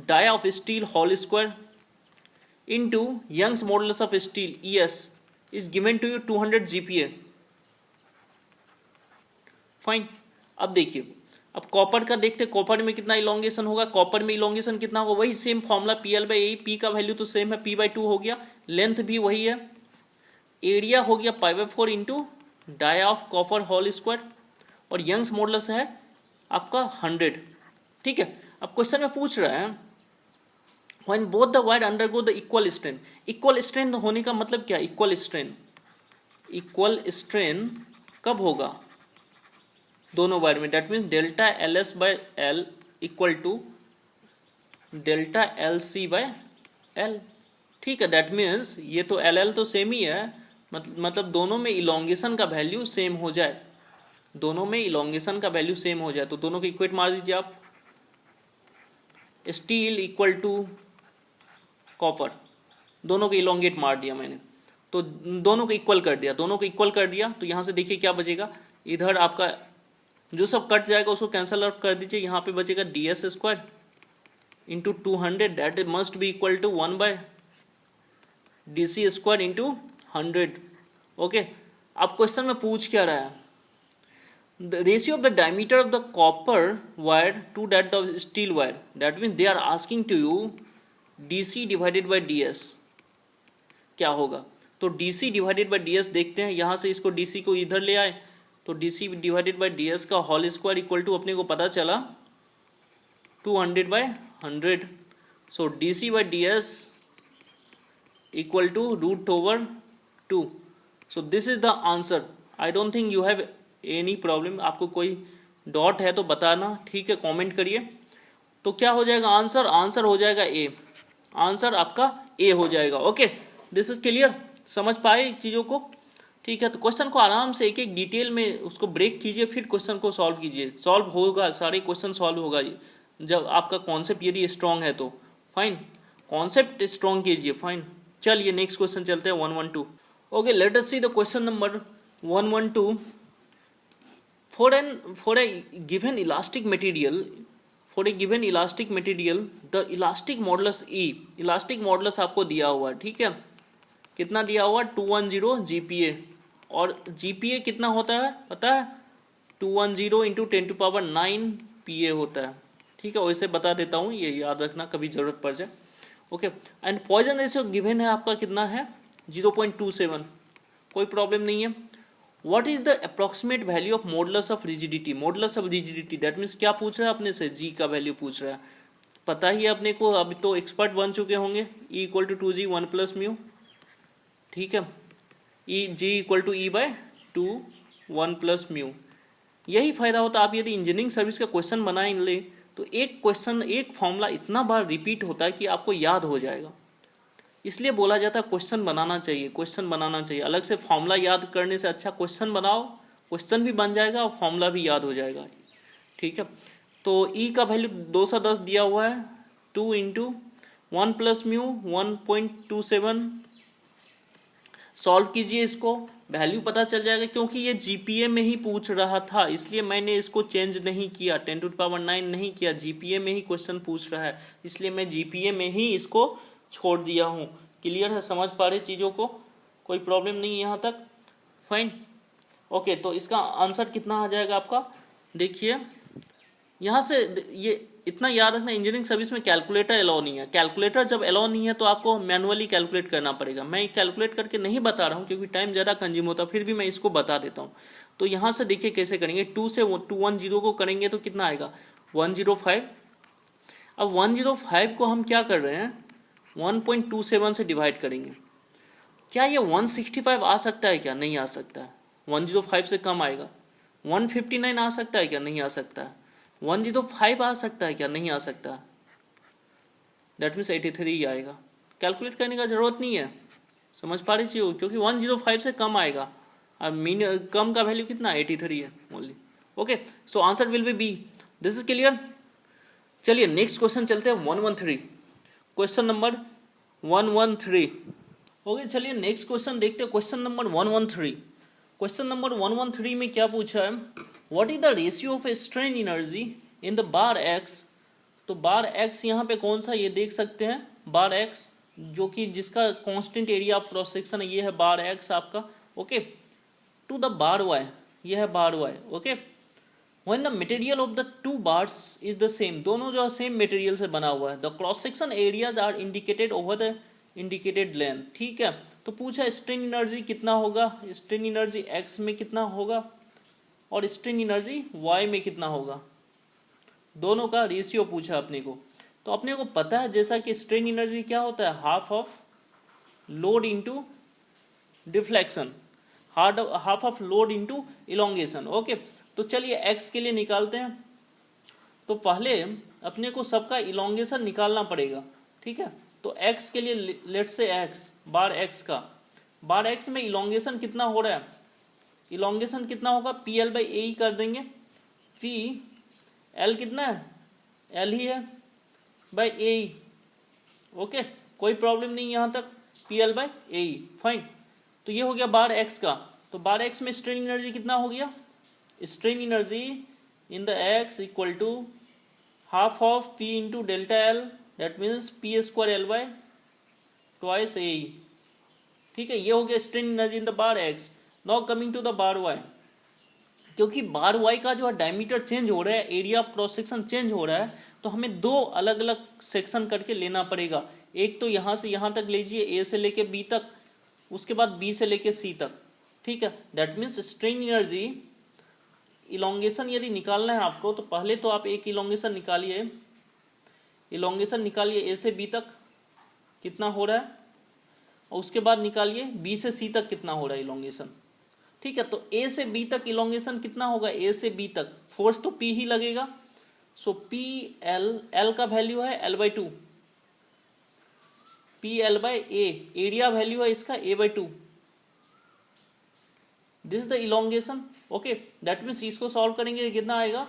dia of steel whole square into Young's modulus of steel E S is given to you 200 GPa। Fine. अब देखिए, अब कॉपर का देखते, कॉपर में कितना इलोंगेशन होगा, कॉपर में इलोंगेशन कितना होगा, वही same formula P L by A, P का वैल्यू तो सेम है, पी बाई 2 हो गया, लेंथ भी वही है, एरिया हो गया pi by 4 into dia of copper whole square, और यंग्स मॉडुलस है आपका 100। ठीक है, अब क्वेश्चन में पूछ रहा है when both the wire undergo the equal strain, equal strain होने का मतलब क्या, इक्वल स्ट्रेन, इक्वल स्ट्रेन कब होगा, दोनों वायर में, that means delta L S by L equal to delta L C by L. ठीक है, दैट मीन्स ये तो एल एल तो सेम ही है, मतलब दोनों में इलोंगेशन का वैल्यू सेम हो जाए, दोनों में इलोंगेशन का वैल्यू सेम हो जाए, तो दोनों को इक्वेट मार दीजिए आप, स्टील इक्वल टू कॉपर, दोनों को इलोंगेट मार दिया मैंने, तो दोनों को इक्वल कर दिया, दोनों को इक्वल कर दिया, तो यहां से देखिए क्या बचेगा, इधर आपका जो सब कट जाएगा उसको कैंसल आउट कर दीजिए, यहाँ पे बचेगा D S square into 200 that must be equal to 1 by D C square into 100। Okay, अब क्वेश्चन में पूछ क्या रहा है, the ratio of the diameter of the copper wire to that of steel wire, that means they are asking to you dc divided by ds क्या होगा, तो dc divided by ds देखते हैं, यहां से इसको dc को इधर ले आए, तो dc divided by ds का होल स्क्वायर इक्वल टू अपने को पता चला 200 by 100, so dc by ds equal to √2, so this is the answer. I don't think you have any problem, आपको कोई डॉट है तो बताना, ठीक है, कमेंट करिए। तो क्या हो जाएगा आंसर, आंसर हो जाएगा ए, आंसर आपका ए हो जाएगा। ओके, दिस इज क्लियर, समझ पाए चीजों को, ठीक है। तो क्वेश्चन को आराम से एक एक डिटेल में उसको ब्रेक कीजिए, फिर क्वेश्चन को सॉल्व कीजिए, सॉल्व होगा, सारे क्वेश्चन सॉल्व होगा जब आपका कॉन्सेप्ट यदि स्ट्रांग है तो। फाइन, कॉन्सेप्ट स्ट्रांग कीजिए। फाइन, चलिए नेक्स्ट क्वेश्चन चलते हैं 112। Okay, let us see the question number 112। For a given elastic material, the elastic modulus E, elastic modulus आपको दिया हुआ है, ठीक है, कितना दिया हुआ, 210 GPa, और GPa कितना होता है पता है, 210 इंटू 10⁹ PA होता है, ठीक है, वैसे बता देता हूँ, ये याद रखना कभी जरूरत पड़ जाए। Okay, and Poisson ratio given है आपका कितना है, 0.27, कोई प्रॉब्लम नहीं है। What is the approximate value of modulus of rigidity? Modulus of rigidity, that means क्या पूछ रहा है अपने से, G का वैल्यू पूछ रहा है, पता ही है अपने को, अभी तो एक्सपर्ट बन चुके होंगे। E equal to 2G 1 plus mu, ठीक है, G equal to E by 2 1 plus mu. यही फायदा होता है, आप यदि इंजीनियरिंग सर्विस का क्वेश्चन बनाए ले तो एक क्वेश्चन, एक फॉर्मूला इतना बार रिपीट होता है कि आपको याद हो जाएगा, इसलिए बोला जाता है क्वेश्चन बनाना चाहिए, क्वेश्चन बनाना चाहिए। अलग से फॉर्मूला याद करने से अच्छा क्वेश्चन बनाओ, क्वेश्चन भी बन जाएगा और फॉर्मूला भी याद हो जाएगा, ठीक है। तो E का वैल्यू 210 दिया हुआ है, 2 इंटू 1 प्लस म्यू 1.27, सॉल्व कीजिए, इसको वैल्यू पता चल जाएगा, क्योंकि ये GPa में ही पूछ रहा था इसलिए मैंने इसको चेंज नहीं किया, 10⁹ नहीं किया, GPa में ही क्वेश्चन पूछ रहा है इसलिए मैं GPa में ही इसको छोड़ दिया हूँ। क्लियर है, समझ पा रहे चीज़ों को, कोई प्रॉब्लम नहीं है यहाँ तक। फाइन, ओके, तो इसका आंसर कितना आ जाएगा आपका, देखिए यहाँ से, ये इतना याद रखना, इंजीनियरिंग सर्विस में कैलकुलेटर अलाउ नहीं है, कैलकुलेटर जब अलाउ नहीं है तो आपको मैनुअली कैलकुलेट करना पड़ेगा। मैं कैलकुलेट करके नहीं बता रहा हूँ क्योंकि टाइम ज़्यादा कंज्यूम होता, फिर भी मैं इसको बता देता हूँ। तो यहाँ से देखिए कैसे करेंगे, 2 से 210 को करेंगे तो कितना आएगा, 105। अब 105 को हम क्या कर रहे हैं, 1.27 से डिवाइड करेंगे, क्या ये 165 आ सकता है, क्या नहीं आ सकता है, 105 से कम आएगा। 159 आ सकता है क्या, नहीं आ सकता है। 105 आ सकता है क्या, नहीं आ सकता। दैट मीन्स 83 आएगा, कैलकुलेट करने का जरूरत नहीं है, समझ पा रही हो, क्योंकि 105 से कम आएगा, अब कम का वैल्यू कितना, 83 है only. Okay, so answer will be B, this is clear. चलिए नेक्स्ट क्वेश्चन चलते हैं 113, क्वेश्चन नंबर 113। ओके चलिए नेक्स्ट क्वेश्चन देखते हैं, क्वेश्चन नंबर 113। क्वेश्चन नंबर 113 में क्या पूछा है, what is the ratio of strain energy in the bar x. तो बार एक्स यहाँ पे कौन सा, ये देख सकते हैं बार एक्स, जो कि जिसका constant area of cross section है, ये है बार एक्स आपका। Okay to the bar Y, ये है bar Y. Okay when the material of the two bars is the same, दोनों जो सेम मटेरियल से बना हुआ है, the cross section areas are indicated over the indicated length. ठीक है, तो पूछा स्ट्रेन एनर्जी कितना होगा, स्ट्रेन एनर्जी एक्स में कितना होगा और स्ट्रेन एनर्जी वाई में कितना होगा, दोनों का रेशियो पूछा अपने को। तो अपने को पता है जैसा कि स्ट्रेन एनर्जी क्या होता है, half of load into deflection, half of load into elongation. Okay तो चलिए एक्स के लिए निकालते हैं। तो पहले अपने को सबका इलोंगेशन निकालना पड़ेगा। ठीक है, तो एक्स के लिए लेट से एक्स, बार एक्स का, बार एक्स में इलोंगेशन कितना हो रहा है, इलोंगेशन कितना होगा, पी एल बाई ए ही कर देंगे। पी एल कितना है, एल ही है बाई ए ही। ओके कोई प्रॉब्लम नहीं यहां तक, पी एल बाई ए ही फाइन। तो ये हो गया बार एक्स का। तो बार एक्स में स्ट्रेन एनर्जी कितना हो गया, strain energy in the X equal to half of P into delta L, that means P square L by twice ए। ठीक है, ये हो गया strain energy in the bar X. Now coming to the bar Y, क्योंकि bar Y का जो है diameter change हो रहा है, area of cross section change हो रहा है, तो हमें दो अलग अलग सेक्शन करके लेना पड़ेगा। एक तो यहां से यहां तक लीजिए, ए से लेके बी तक, उसके बाद बी से लेके सी तक। ठीक है, that means strain energy elongation यदि निकालना है आपको, तो पहले तो आप एक इलोंगेशन निकालिए, इलोंगेशन निकालिए ए से बी तक कितना हो रहा है, और उसके बाद निकालिए बी से सी तक कितना हो रहा है इलोंगेशन। ठीक है, तो ए से बी तक इलोंगेशन कितना होगा, ए से बी तक फोर्स तो पी ही लगेगा। सो पी एल, एल का वैल्यू है L by two, P L by A, area value है इसका A by two, this is the elongation. Okay that means इसको सॉल्व करेंगे कितना आएगा,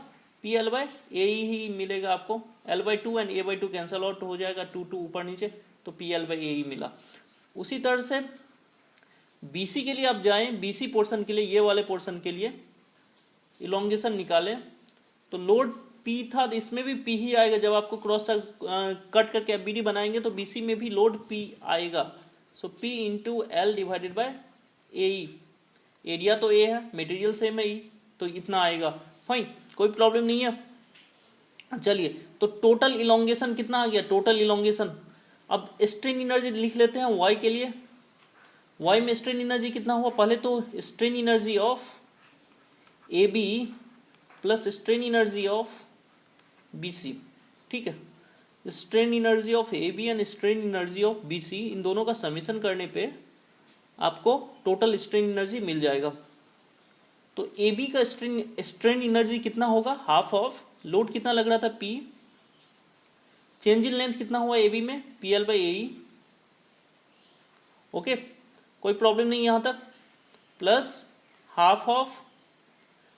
पी एल बाई ए ही मिलेगा आपको, L by two and A by two cancel out हो जाएगा, टू टू ऊपर नीचे, तो पी एल बाई ए ही मिला। उसी तरह से बीसी के लिए आप जाएं, बीसी पोर्शन के लिए, ये वाले पोर्शन के लिए इलोंगेशन निकालें, तो लोड पी था, तो इसमें भी पी ही आएगा। जब आपको क्रॉस कट करके आप बीडी बनाएंगे तो बीसी में भी लोड पी आएगा। So P into L divided by A, area तो ए है, मटेरियल सेम है ई, तो इतना आएगा फाइन, कोई प्रॉब्लम नहीं है। चलिए तो टोटल इलोंगेशन कितना आ गया, टोटल इलोंगेशन। अब स्ट्रेन एनर्जी लिख लेते हैं वाई के लिए। वाई में स्ट्रेन एनर्जी कितना हुआ, पहले तो strain energy of A B plus strain energy of B C. ठीक है, strain energy of A B and strain energy of B C, इन दोनों का समेशन करने पे आपको टोटल स्ट्रेन एनर्जी मिल जाएगा। तो ए बी का स्ट्रेन एनर्जी कितना होगा, हाफ ऑफ लोड कितना लग रहा था पी, चेंज इन लेंथ कितना हुआ ए बी में, P L by A. Okay कोई प्रॉब्लम नहीं यहां तक, प्लस हाफ ऑफ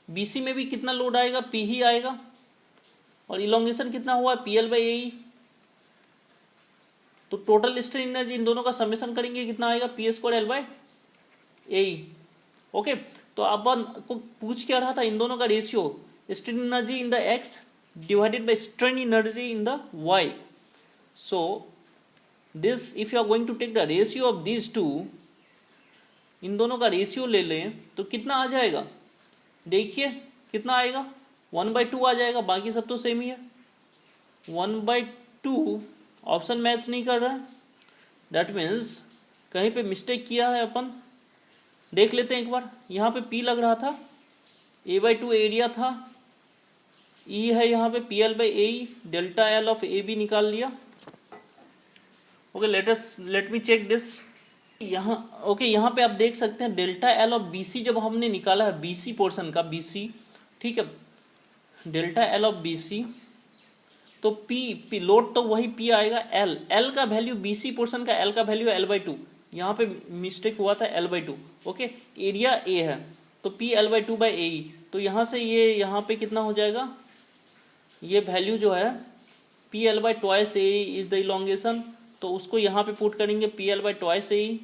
बीसी में भी कितना लोड आएगा, पी ही आएगा, और इलोंगेशन कितना हुआ, पी एल बाई ए। तो टोटल स्ट्रेन एनर्जी इन दोनों का समेशन करेंगे कितना आएगा, P square L by A. Okay तो अपन को पूछ क्या रहा था, इन दोनों का ratio, strain energy in the X divided by strain energy in the Y. So this if you are going to take the ratio of these two, इन दोनों का रेशियो ले लें तो कितना आ जाएगा, देखिए कितना आएगा, 1/2 आ जाएगा, बाकी सब तो सेम ही है। 1/2 ऑप्शन मैच नहीं कर रहा है, दैट मीन्स कहीं पे मिस्टेक किया है अपन। देख लेते हैं एक बार, यहाँ पे P लग रहा था, A/2 एरिया था, E है यहाँ पे PL by A, delta L of AB निकाल लिया। Okay let me check this. यहाँ पे आप देख सकते हैं डेल्टा L ऑफ BC जब हमने निकाला है, BC पोर्शन का BC, ठीक है, डेल्टा L ऑफ BC, तो P लोड तो वही P आएगा, L का वैल्यू BC पोर्शन का L का वैल्यू L/2, यहाँ पे मिस्टेक हुआ था L/2। ओके एरिया A है तो P L/2 बाई ए, तो यहाँ से ये यहाँ पे कितना हो जाएगा, ये वैल्यू जो है P L by twice A is the elongation, तो उसको यहाँ पे पुट करेंगे पी एल बाई ट्वाइस ए,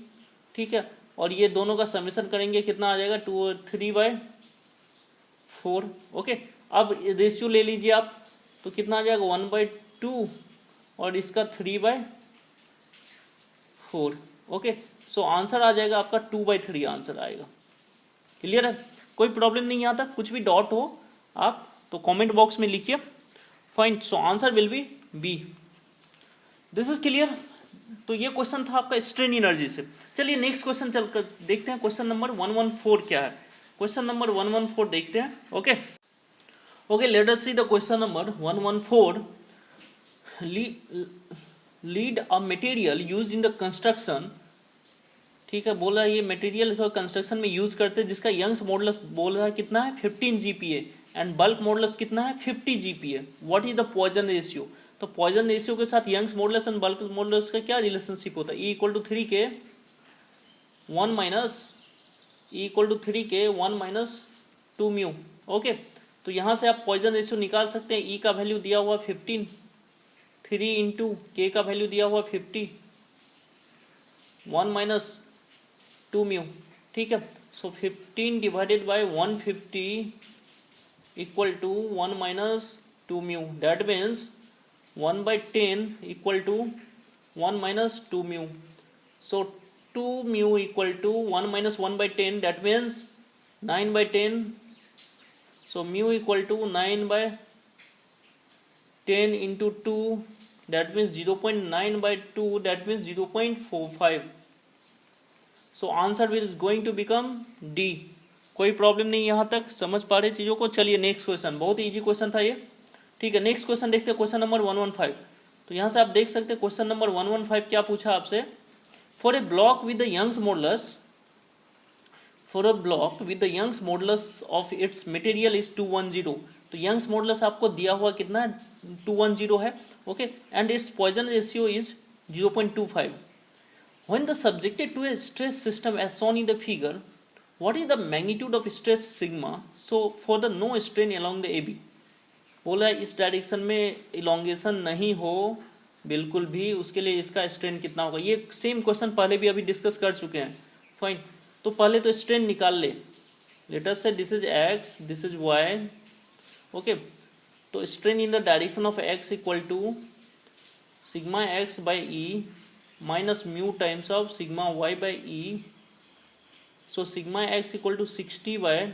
ठीक है, और ये दोनों का समेशन करेंगे, कितना आ जाएगा 3/4। ओके, अब रेशियो ले लीजिए आप, तो कितना आ जाएगा 1/2 और इसका 3/4। ओके, सो आंसर आ जाएगा आपका 2/3 आंसर आएगा। क्लियर है, कोई प्रॉब्लम नहीं यहाँ तक, कुछ भी डाउट हो आप तो कमेंट बॉक्स में लिखिए। Fine, so answer will be B. This is clear. तो ये क्वेश्चन था आपका स्ट्रेन एनर्जी से। चलिए नेक्स्ट क्वेश्चन चलकर देखते हैं, क्वेश्चन नंबर 114 क्या है। क्वेश्चन नंबर 114 देखते हैं। Okay okay, let us see the question number 114। Lead a material used in the construction, ठीक है, बोला ये मटेरियल को कंस्ट्रक्शन में यूज करते हैं जिसका यंग्स मॉडुलस बोल रहा है कितना है 15 GPa एंड बल्क मॉडुलस कितना है 50 GPa। What is the Poisson ratio? तो पॉइजन रेशियो के साथ Young's modulus and bulk modulus का क्या रिलेशनशिप होता है? E = 3k 1 - 2 mu. ओके, तो यहां से आप पॉइजन रेशियो निकाल सकते हैं। E का वैल्यू दिया हुआ 15, 3 इंटू K का वैल्यू दिया हुआ 50, 1 - 2 म्यू, ठीक है। So 15 divided by 150 equal to 1 - 2 mu, that means 1/10 equal to 1 - 2 mu. So 2 mu equal to 1 - 1/10, that means 9/10। So mu equal to 9/10 into 2, that means 0.9/2, that means 0.45। So answer will going to become D. कोई problem नहीं, यहां तक समझ पा रहे चीजों को। चलिए नेक्स्ट क्वेश्चन, बहुत इजी क्वेश्चन था ये, ठीक है। नेक्स्ट क्वेश्चन देखते हैं, क्वेश्चन नंबर 115। तो यहां से आप देख सकते हैं क्वेश्चन नंबर 115 क्या पूछा आपसे। For a block with the Young's modulus, for a block with the Young's modulus of its material is 210। तो यंग्स मॉडुलस आपको दिया हुआ कितना है 210 है। Okay, and it's Poisson ratio is 0.25। When the subjected to a stress system as shown in the figure, what is the magnitude of stress sigma? So for the no strain along the AB, बोला इस direction में elongation नहीं हो बिल्कुल भी, उसके लिए इसका स्ट्रेन कितना होगा। ये सेम क्वेश्चन पहले भी अभी डिस्कस कर चुके हैं। फाइन, तो पहले तो स्ट्रेन निकाल ले। Let us say this is x, this is y। Okay, तो strain in the direction of x equal to sigma x by E minus mu times of sigma y by E. So sigma x equal to 60 by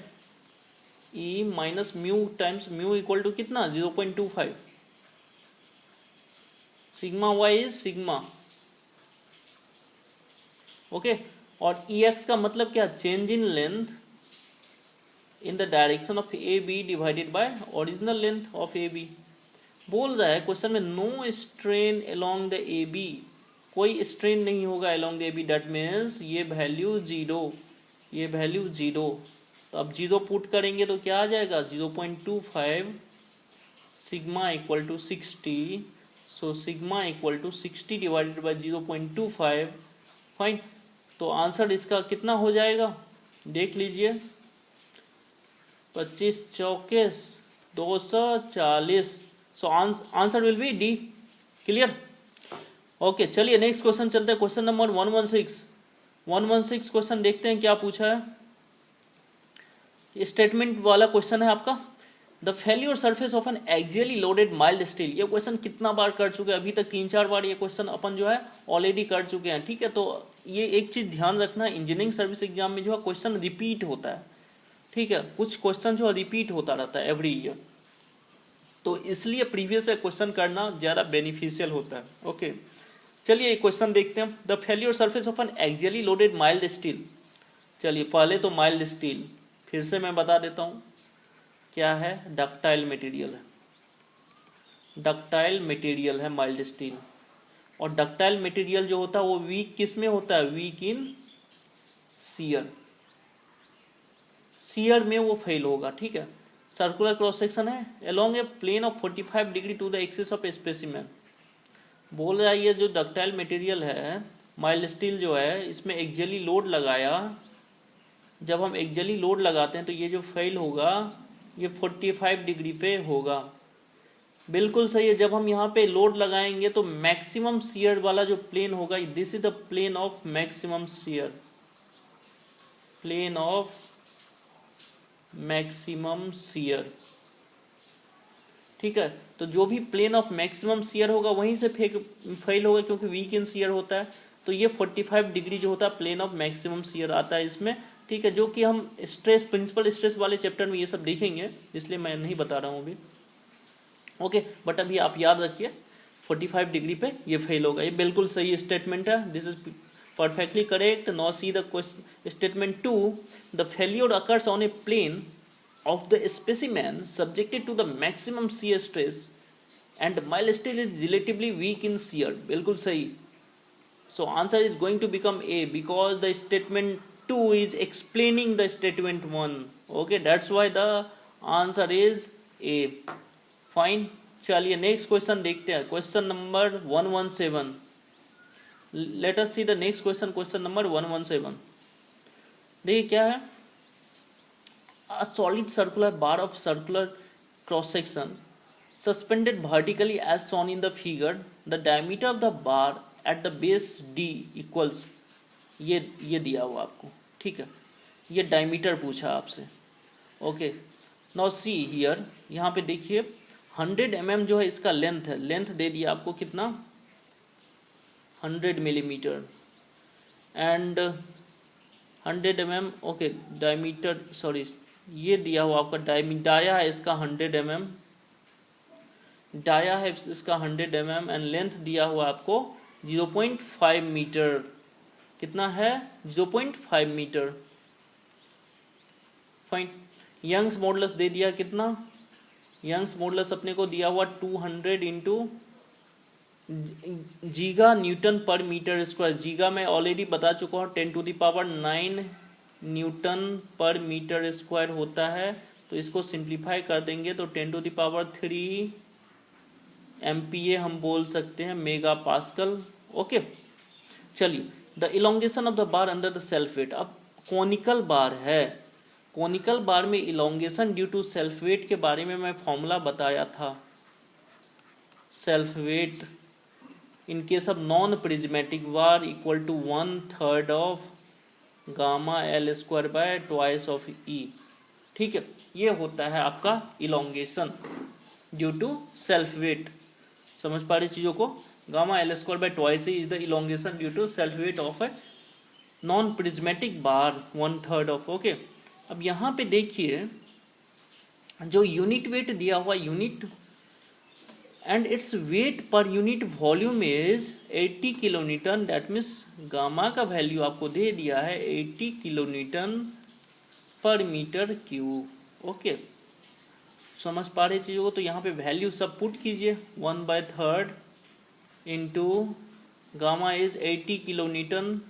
E minus mu times mu equal to कितना 0.25। sigma y is sigma, okay. और Ex का मतलब क्या, change in length in the direction of A B divided by original length of A B. बोल रहा है question में no strain along the A B, कोई स्ट्रेन नहीं होगा along the A B, that means ये वैल्यू 0, ये value 0। तो अब 0 पुट करेंगे तो क्या आ जाएगा 0.25 sigma equal to 60। So sigma equal to 60 divided by 0.25। Fine, तो आंसर इसका कितना हो जाएगा देख लीजिए, 25 चौके 240। So answer will be D. Clear? Okay, चलिए नेक्स्ट क्वेश्चन चलते हैं, क्वेश्चन नंबर 116 क्वेश्चन देखते हैं क्या पूछा है। स्टेटमेंट वाला क्वेश्चन है आपका। The failure surface of an axially loaded mild steel. ये क्वेश्चन कितना बार कर चुके हैं, अभी तक 3-4 बार ये क्वेश्चन अपन जो है ऑलरेडी कर चुके हैं, ठीक है। तो ये एक चीज ध्यान रखना, इंजीनियरिंग सर्विस एग्जाम में जो है क्वेश्चन रिपीट होता है, ठीक है। कुछ क्वेश्चन जो है रिपीट होता रहता है एवरी ईयर, तो इसलिए प्रीवियस क्वेश्चन करना ज्यादा बेनिफिशियल होता है। ओके, चलिए क्वेश्चन देखते हैं। The failure surface of an axially loaded mild steel. चलिए पहले तो माइल्ड स्टील फिर से मैं बता देता हूं क्या है, डक्टाइल मटेरियल है, डक्टाइल मटेरियल है माइल्ड स्टील। और डक्टाइल मटेरियल जो होता है वो वीक किस में होता है, वीक इन शियर, शियर में वो फेल होगा, ठीक है। सर्कुलर क्रॉस सेक्शन है along a plane of 45 degree to the axis of specimen. बोल रहा है ये जो डक्टाइल मटेरियल है माइल्ड स्टील जो है, इसमें एक्सियली लोड लगाया, जब हम एक्सियली लोड लगाते हैं तो ये जो फेल होगा ये 45 डिग्री पे होगा। बिल्कुल सही है। जब हम यहाँ पे लोड लगाएंगे तो मैक्सिमम शियर वाला जो प्लेन होगा, this is the plane of maximum shear, plane of maximum shear. ठीक है, तो जो भी प्लेन ऑफ मैक्सिमम शियर होगा वहीं से फेल होगा, क्योंकि वीक इन शियर होता है। तो ये 45 डिग्री जो होता है प्लेन ऑफ मैक्सिमम शियर आता है इसमें। ठीक है, जो कि हम स्ट्रेस, प्रिंसिपल स्ट्रेस वाले चैप्टर में ये सब देखेंगे, इसलिए मैं नहीं बता रहा हूँ अभी। ओके, बट अभी आप याद रखिए 45 डिग्री पे ये फेल होगा। ये बिल्कुल सही स्टेटमेंट है, this is perfectly correct. Now see the question, statement 2. The failure occurs on a plane of the specimen subjected to the maximum shear stress and mild steel is relatively weak in shear. बिल्कुल सही। So answer is going to become A because the statement 2 is explaining the statement 1. Okay, that's why the answer is A. Fine. चलिए next question देखते हैं, question number 117। Let us see the next question, question number 117। देखिए क्या है, a solid circular bar of circular cross section suspended vertically as shown in the figure, the diameter of the bar at the base D equals, ये दिया हुआ आपको। ठीक है, ये डायमीटर पूछा आपसे। ओके, नाउ सी हियर, यहाँ पे देखिए 100 mm जो है इसका लेंथ है, लेंथ दे दिया आपको कितना, 100 millimetre, and 100 mm। Okay, diameter, sorry, ये दिया हुआ आपका डाया है इसका 100 mm, डाया है इसका 100 mm, एंड लेंथ दिया हुआ आपको 0.5 मीटर। कितना है, 0.5 मीटर। फाइन। यंग्स मॉडुलस दे दिया कितना, यंग्स मॉडुलस अपने को दिया हुआ 200 इंटू जीगा न्यूटन पर मीटर स्क्वायर। जीगा मैं ऑलरेडी बता चुका हूँ 10⁹ न्यूटन पर मीटर स्क्वायर होता है। तो इसको सिंप्लीफाई कर देंगे तो 10⁻³ MPa हम बोल सकते हैं, मेगा पास्कल। ओके, चलिए, the elongation of the bar under the self weight. अब कोनिकल बार है, कोनिकल बार में elongation due to self weight के बारे में मैं फॉर्मूला बताया था। Self weight in case of non prismatic bar equal to 1/3 of gamma L square by twice of E। ठीक है, ये होता है आपका elongation due to self weight. समझ पा रहे चीजों को, gamma L square by twice is the elongation due to self weight of a non prismatic bar 1/3 of. Okay, अब यहाँ पे देखिए जो यूनिट वेट दिया हुआ, unit and its weight per unit volume is 80 kilonewton. That means gamma का value आपको दे दिया है 80 किलोन्यूटन पर मीटर क्यूब। ओके, समझ पा रहे चीजों को, तो यहाँ पे वैल्यू सब पुट कीजिए, 1/3 into gamma is 80 kilonewton,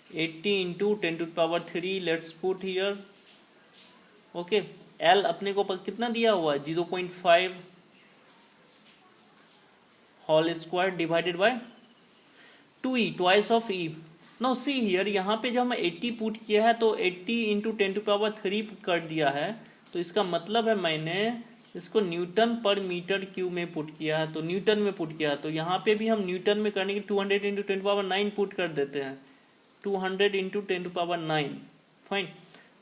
80 into 10⁻³ let's put here. Okay, L अपने को कितना दिया हुआ है, 0.5 whole square divided by 2E, twice of E। Now see here, यहाँ पे जब हम 80 पुट किया है तो 80 इंटू 10⁻³ कर दिया है, तो इसका मतलब है मैंने इसको न्यूटन पर मीटर क्यूब में पुट किया है, तो न्यूटन में पुट किया है। तो यहाँ पे भी हम न्यूटन में करने की 200 इंटू 10⁻9 पुट कर देते हैं, 200 इंटू 10⁻9। फाइन।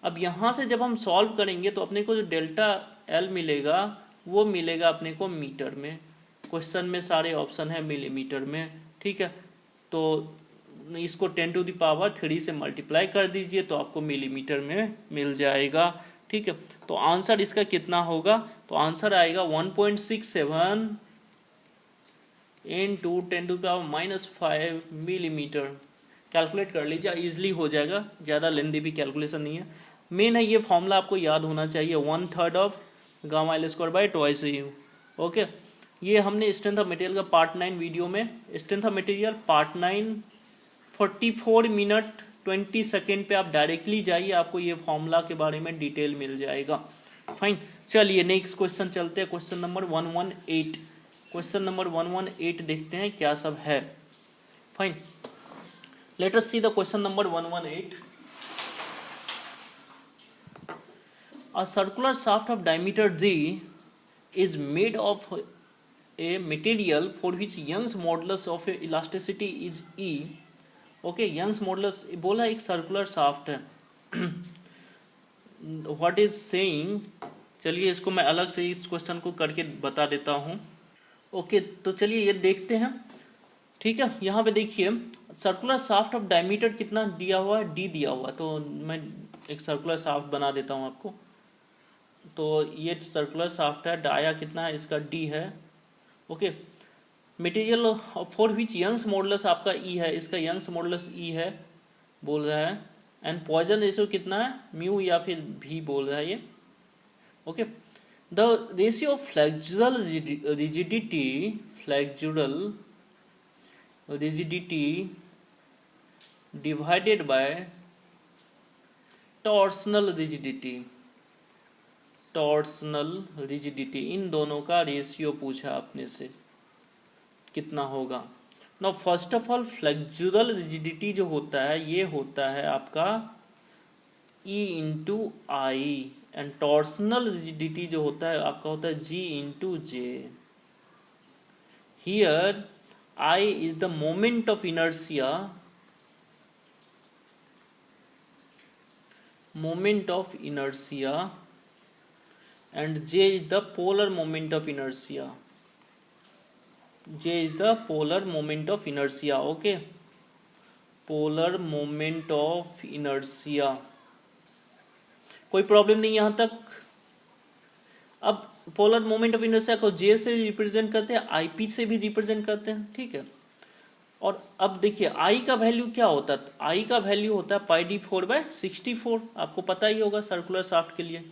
अब यहाँ से जब हम सॉल्व करेंगे तो अपने को जो डेल्टा L मिलेगा वो मिलेगा अपने को मीटर में। क्वेश्चन में सारे ऑप्शन है मिलीमीटर में। ठीक है, तो इसको 10⁻³ से मल्टीप्लाई कर दीजिए तो आपको मिलीमीटर में मिल जाएगा। ठीक है, तो आंसर इसका कितना होगा, तो आंसर आएगा 1.67 इंटू 10⁻⁻5 मिलीमीटर। कैलकुलेट कर लीजिए, इजिली हो जाएगा, ज़्यादा लेंदी भी कैलकुलेशन नहीं है। मेन है ये फॉर्मूला आपको याद होना चाहिए, 1/3 of gamma L square by twice U। Okay, ये हमने स्ट्रेंथ ऑफ मटेरियल का पार्ट 9 वीडियो में, strength of material part 9 44 minute 20 second पे आप डायरेक्टली जाइए, आपको ये फॉर्मूला के बारे में डिटेल मिल जाएगा। फाइन, चलिए नेक्स्ट क्वेश्चन चलते हैं, क्वेश्चन नंबर 118। क्वेश्चन नंबर 118 देखते हैं क्या सब है। Fine, late us see the question number 118। A circular shaft of diameter G is made of a material for which Young's modulus of elasticity is E. Okay, Young's modulus बोला एक circular shaft है. What is saying, चलिए इसको मैं अलग से इस question को करके बता देता हूँ. ओके तो चलिए ये देखते हैं. ठीक है, यहाँ पे देखिए सर्कुलर शाफ्ट ऑफ डायमीटर कितना दिया हुआ है, डी दिया हुआ है. तो मैं एक सर्कुलर शाफ्ट बना देता हूँ आपको. तो ये सर्कुलर शाफ्ट है, डाया कितना है इसका, डी है. Okay, material for which Young's modulus आपका ई है, इसका यंग्स मॉडुलस ई है बोल रहा है. एंड पॉइजन रेशियो कितना है, म्यू या फिर भी बोल रहा है ये. Okay, the ratio of flexural rigidity divided by torsional rigidity, इन दोनों का रेशियो पूछा आपने से कितना होगा. Now first of all flexural rigidity जो होता है ये होता है आपका E into I, and torsional rigidity जो होता है आपका होता है G into J. Here I is the moment of inertia, and J is the polar moment of inertia. Okay, polar moment of inertia. कोई प्रॉब्लम नहीं यहां तक. अब पोलर मोमेंट ऑफ इनर्शिया को J से रिप्रेजेंट करते हैं, IP से भी रिप्रेजेंट करते हैं. ठीक है, और अब देखिए I का वैल्यू क्या होता है, I का वैल्यू होता है πd4/64. आपको पता ही होगा सर्कुलर शाफ्ट के लिए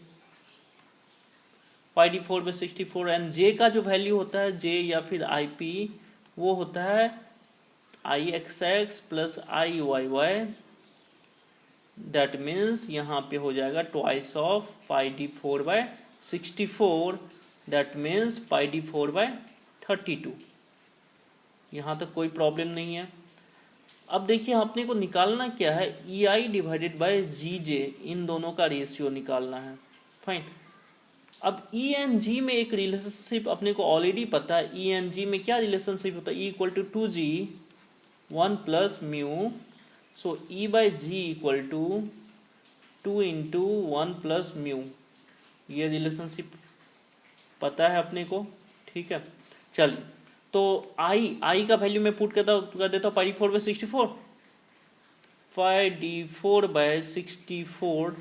πd4/64. एंड J का जो वैल्यू होता है, J या फिर IP, वो होता है Ixx plus Iyy. That means यहाँ पे हो जाएगा twice of πd4/64. That means πd4/32. यहाँ तक कोई प्रॉब्लम नहीं है. अब देखिए अपने को निकालना क्या है, EI डिवाइडेड बाय GJ, इन दोनों का रेशियो निकालना है. फाइन. अब E एंड G में एक रिलेशनशिप अपने को ऑलरेडी पता है. E एंड G में क्या रिलेशनशिप होता है, E equal to 2G 1 plus mu. So E by G equal to 2 into 1 plus mu. ये रिलेशनशिप पता है अपने को. ठीक है, चलिए तो I का वैल्यू मैं पुट कर देता हूँ πd4/64. πd4/64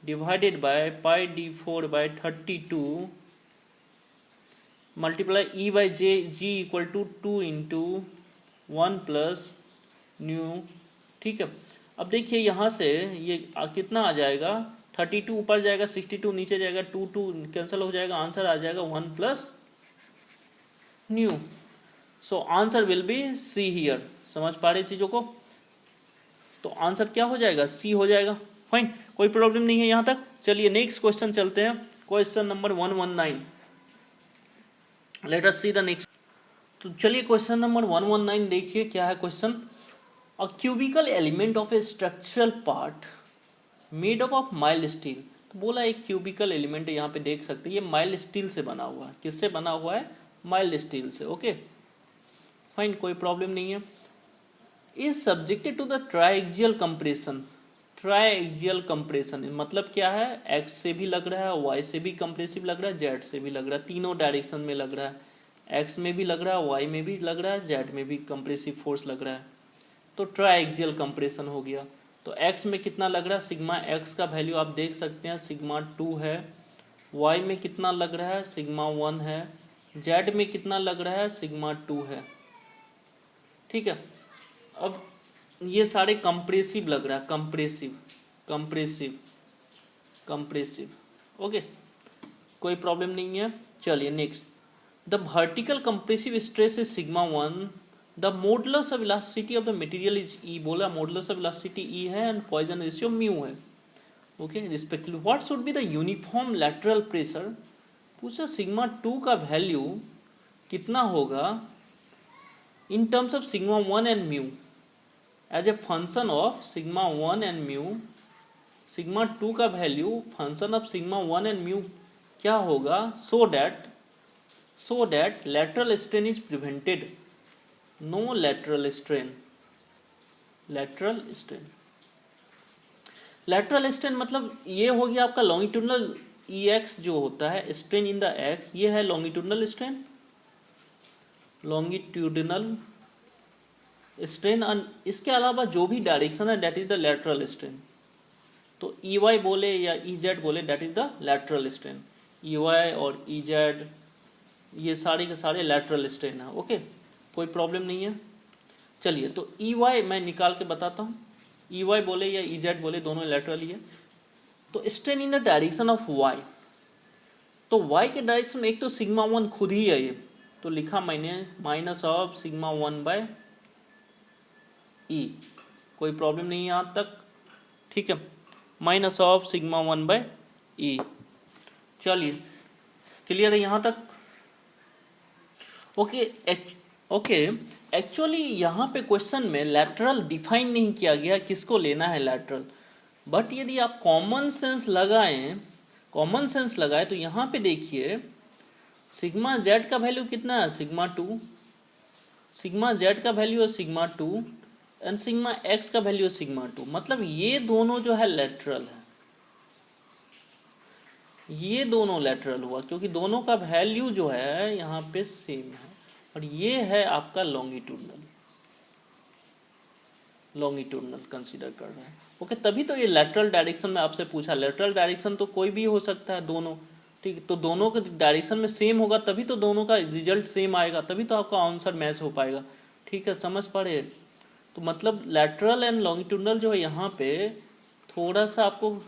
divided by πd4/32 multiply E by G equal to 2 into 1 plus nu. ठीक है, अब देखिए यहाँ से ये कितना आ जाएगा, 32 ऊपर जाएगा, 62 नीचे जाएगा, 2 कैंसिल हो जाएगा, आंसर आ जाएगा 1 plus new. So answer will B C here. समझ पा रहे चीजों को, तो आंसर क्या हो जाएगा, C हो जाएगा. फाइन, कोई प्रॉब्लम नहीं है यहाँ तक. चलिए नेक्स्ट क्वेश्चन चलते हैं. Question number 119. Let us see the next. तो चलिए क्वेश्चन नंबर 119 देखिए क्या है question. A cubical element of a structural part made up of mild steel. तो बोला एक क्यूबिकल एलिमेंट है, यहाँ पे देख सकते हैं ये माइल्ड स्टील से बना हुआ है. किससे बना हुआ है, माइल्ड स्टील से. ओके फाइन, कोई प्रॉब्लम नहीं है. Is subjected to the triaxial compression. मतलब क्या है, एक्स से भी लग रहा है, वाई से भी कंप्रेसिव लग रहा है, जेड से भी लग रहा है, तीनों डायरेक्शन में लग रहा है. एक्स में भी लग रहा है, वाई में भी लग रहा है, जेड में भी कंप्रेसिव फोर्स लग रहा है. तो ट्राइएक्सियल कंप्रेशन हो गया. तो एक्स में कितना लग रहा है, सिग्मा एक्स का वैल्यू आप देख सकते हैं सिग्मा 2 है. वाई में कितना लग रहा है, सिग्मा 1 है. जेड में कितना लग रहा है, सिग्मा 2 है. ठीक है, अब ये सारे कंप्रेसिव लग रहा है, कंप्रेसिव. ओके, कोई प्रॉब्लम नहीं है. चलिए next. The vertical compressive stress is sigma 1. The modulus of elasticity of the material is E. बोला मॉडुलस ऑफ इलास्टिसिटी E है एंड पॉइजन रेशियो म्यू है. Okay, respectively what should be the uniform lateral pressure. पूछा sigma 2 का value कितना होगा in terms of sigma 1 and mu. As a function of sigma 1 and mu, sigma 2 का value function of sigma 1 and mu क्या होगा, so that lateral strain is prevented. No lateral strain. lateral strain मतलब ये हो गया आपका longitudinal EX जो होता है, strain in the X, ये है longitudinal strain, इसके अलावा जो भी डायरेक्शन है that is the lateral strain. तो EY बोले या EZ बोले that is the lateral strain. EY और EZ ये सारे के सारे lateral strain है. ओके, कोई प्रॉब्लम नहीं है. चलिए, तो EY मैं निकाल के बताता हूँ. EY बोले या EZ बोले, दोनों lateral ही है. तो strain in the direction of Y, तो Y के डायरेक्शन में एक तो सिग्मा 1 खुद ही है ये, तो लिखा मैंने माइनस ऑफ सिग्मा 1 बाय ई. कोई प्रॉब्लम नहीं है यहाँ तक, ठीक है. माइनस ऑफ सिग्मा 1 बाय ई. चलिए, क्लियर है यहाँ तक. ओके, एक्चुअली यहाँ पे क्वेश्चन में लैटरल डिफाइन नहीं किया गया किसको लेना है लैटरल, बट यदि आप कॉमन सेंस लगाए तो यहाँ पे देखिए सिग्मा जेड का वैल्यू कितना है, सिग्मा 2. सिग्मा जेड का वैल्यू है सिग्मा 2 एंड सिग्मा एक्स का वैल्यू है सिग्मा 2. मतलब ये दोनों जो है लेटरल है, ये दोनों लेटरल हुआ क्योंकि दोनों का वैल्यू जो है यहाँ पे सेम है. और ये है आपका लॉन्गिट्यूडनल कंसीडर कर रहा है. ओके, तभी तो ये लेटरल डायरेक्शन में आपसे पूछा. लेटरल डायरेक्शन तो कोई भी हो सकता है, दोनों, ठीक. तो दोनों के डायरेक्शन में सेम होगा तभी तो दोनों का रिजल्ट सेम आएगा, तभी तो आपका आंसर मैच हो पाएगा. ठीक है, समझ पा रहे. तो मतलब लेटरल एंड लॉन्गिट्यूडनल जो है यहाँ पे थोड़ा सा आपको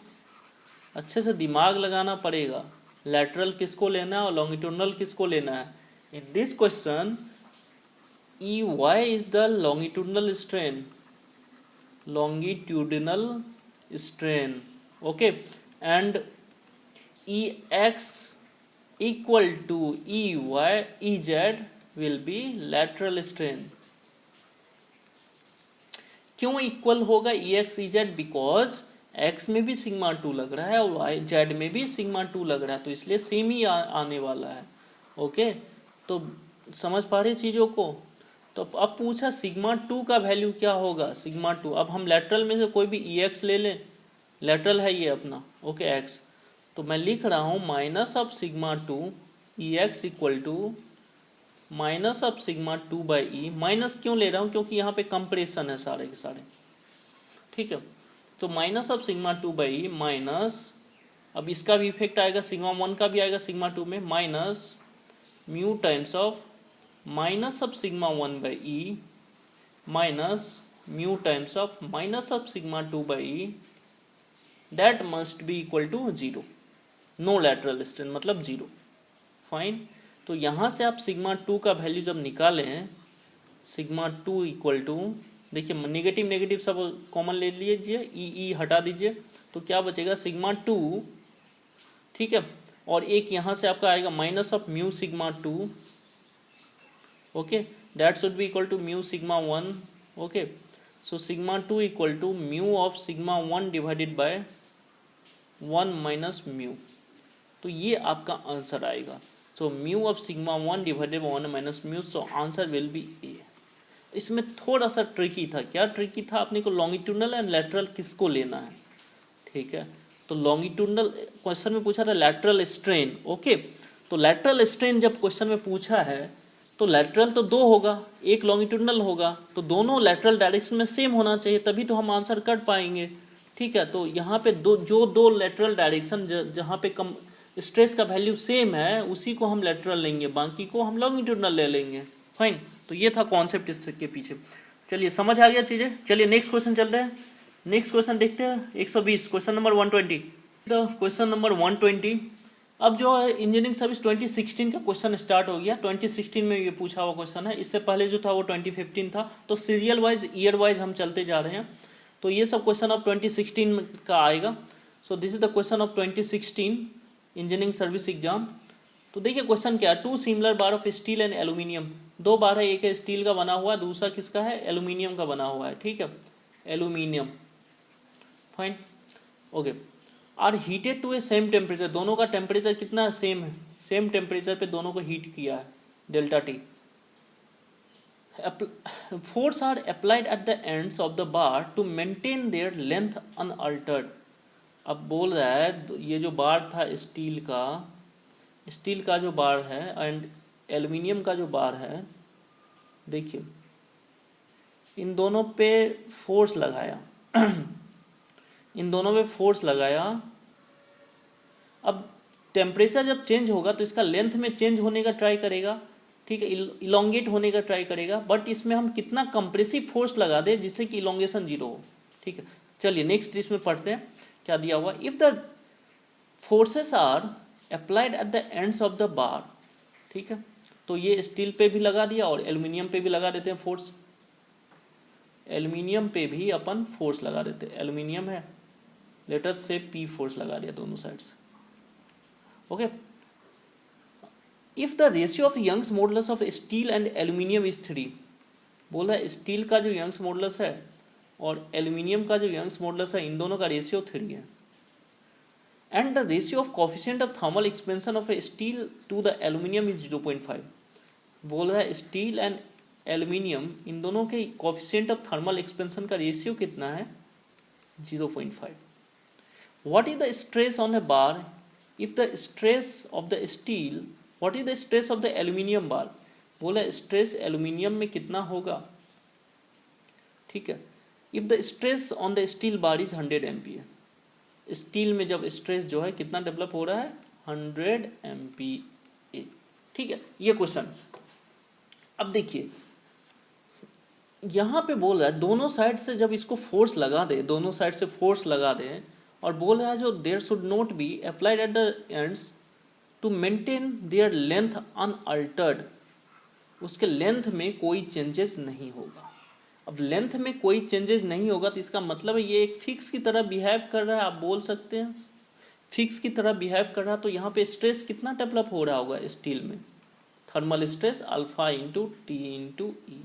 अच्छे से दिमाग लगाना पड़ेगा. लेटरल किसको लेना है और लॉन्गिट्यूडनल किसको लेना है. In this question EY is the longitudinal strain, okay, and EX equal to EZ will be lateral strain. क्यों इक्वल होगा EX EZ? बिकॉज X में भी सिग्मा 2 लग रहा है और Z में भी सिग्मा 2 लग रहा है, तो इसलिए सेम ही आने वाला है. ओके, तो समझ पा रहे चीजों को. तो अब पूछा सिग्मा 2 का वैल्यू क्या होगा, सिग्मा 2. अब हम लेटरल में से कोई भी EX ले लें, लेटरल है ये अपना, ओके, X. तो मैं लिख रहा हूं minus of sigma 2 EX equal to minus of sigma 2 by E. Minus क्यों ले रहा हूं, क्योंकि यहाँ पे कंप्रेशन है सारे के सारे, ठीक है. तो minus of sigma 2 by E minus, अब इसका भी इफेक्ट आएगा, सिग्मा 1 का भी आएगा सिग्मा 2 में, minus mu times of minus of sigma 1 by E minus mu times of minus of sigma 2 by E. That must be equal to 0. No lateral strain मतलब 0. Fine. तो यहां से आप सिग्मा 2 का वैल्यू जब निकालें, सिग्मा 2 इक्वल टू, देखिए negative negative सब कॉमन ले लीजिए, ई हटा दीजिए, तो क्या बचेगा सिग्मा 2, ठीक है. और एक यहां से आपका आएगा minus of mu sigma 2, okay, that should be equal to mu sigma 1. Okay, so sigma 2 equal to mu of sigma 1 divided by 1 minus mu. तो ये आपका आंसर आएगा. So mu of sigma 1 divided by 1 minus mu, so answer will be A. इसमें थोड़ा सा tricky था. क्या tricky था, अपने को लॉन्गिट्यूडनल एंड लैटरल किसको लेना है, ठीक है. तो लॉन्गिट्यूडनल क्वेश्चन में पूछा था लैटरल स्ट्रेन, ओके. तो लैटरल स्ट्रेन जब क्वेश्चन में पूछा है तो लैटरल तो 2 होगा, एक लॉन्गिट्यूडनल होगा, तो दोनों लैटरल डायरेक्शन में सेम होना चाहिए, तभी तो हम आंसर कर पाएंगे, ठीक है. तो यहाँ पे दो लैटरल डायरेक्शन जहाँ पे कम स्ट्रेस का वैल्यू सेम है उसी को हम लैटरल लेंगे, बाकी को हम लॉन्गिट्यूडनल ले लेंगे. फाइन. तो ये था कॉन्सेप्ट इसके पीछे. चलिए, समझ आ गया चीजें. चलिए नेक्स्ट क्वेश्चन चलते हैं. नेक्स्ट क्वेश्चन देखते हैं 120, क्वेश्चन नंबर 120. तो क्वेश्चन नंबर 120. अब जो है इंजीनियरिंग सर्विस 2016 का क्वेश्चन स्टार्ट हो गया. 2016 में ये पूछा हुआ क्वेश्चन है. इससे पहले जो था वो 2015 था. तो सीरियल वाइज ईयर वाइज हम चलते जा रहे हैं. तो ये सब क्वेश्चन अब 2016 का आएगा. सो this is the question of 2016 engineering service exam. तो देखिए क्वेश्चन क्या है. 2 similar bar of steel and aluminium. 2 बार है, एक है स्टील का बना हुआ, दूसरा किसका है, एल्यूमिनियम का बना हुआ है, ठीक है, aluminium. Fine. Okay. Are heated to a same temperature, दोनों का टेम्परेचर कितना सेम है, सेम टेम्परेचर पे दोनों को हीट किया है, delta T. Force are applied at the ends of the bar to maintain their length unaltered. अब बोल रहा है ये जो बार था स्टील का जो बार है एंड एल्युमिनियम का जो बार है, देखिए इन दोनों पे फोर्स लगाया इन दोनों पे फोर्स लगाया. अब टेम्परेचर जब चेंज होगा तो इसका लेंथ में चेंज होने का ट्राई करेगा, ठीक है, इलोंगेट होने का ट्राई करेगा, बट इसमें हम कितना कंप्रेसिव फोर्स लगा दे जिससे कि इलोंगेशन जीरो हो. ठीक है, चलिए नेक्स्ट इसमें पढ़ते हैं क्या दिया हुआ. If the forces are applied at the ends of the bar, ठीक है, तो ये स्टील पे भी लगा दिया और एल्यूमिनियम पे भी लगा देते हैं फोर्स. एल्यूमिनियम पे भी अपन फोर्स लगा देते हैं, एल्यूमिनियम है, लेट अस से P फोर्स लगा दिया दोनों साइड से. Okay, if the ratio of Young's modulus of steel and aluminium is 3, बोला स्टील का जो यंग्स मॉडुलस है और एल्यूमिनियम का जो यंग्स मॉडुलस है, इन दोनों का रेशियो 3 है. And the ratio of coefficient of thermal expansion of steel to the aluminium is 0.5. बोल रहा है स्टील एंड एल्यूमिनियम इन दोनों के कोफिशिएंट ऑफ थर्मल एक्सपेंशन का रेशियो कितना है, 0.5. What is the stress on a bar if the stress of the steel, what is the stress of the aluminium bar. बोला स्ट्रेस एल्यूमिनियम में कितना होगा, ठीक है. If the stress on the steel bar is 100 MPa, steel में जब stress जो है कितना डेवलप हो रहा है, 100 MPa. ठीक है, ये क्वेश्चन. अब देखिए यहां पे बोल रहा है दोनों साइड से जब इसको फोर्स लगा दे, दोनों साइड से फोर्स लगा दे, और बोल रहा है जो there should not be applied at the ends to maintain their length unaltered, उसके लेंथ में कोई चेंजेस नहीं होगा. अब लेंथ में कोई चेंजेस नहीं होगा तो इसका मतलब है ये एक फिक्स की तरह बिहेव कर रहा है. आप बोल सकते हैं फिक्स की तरह बिहेव कर रहा है, तो यहाँ पे स्ट्रेस कितना डेवलप हो रहा होगा स्टील में, thermal stress alpha into T into E.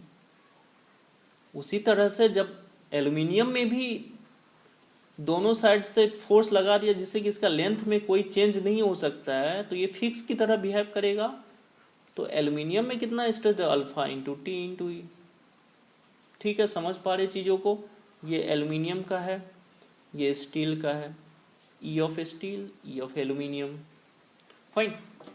उसी तरह से जब एल्यूमिनियम में भी दोनों साइड से फोर्स लगा दिया जिससे कि इसका लेंथ में कोई चेंज नहीं हो सकता है, तो ये फिक्स की तरह बिहेव करेगा. तो एल्यूमिनियम में कितना स्ट्रेस है, अल्फा इंटू टी इंटू ई. ठीक है, समझ पा रहे चीजों को. ये एल्यूमिनियम का है, ये स्टील का है, ई of steel, E of aluminium. Fine,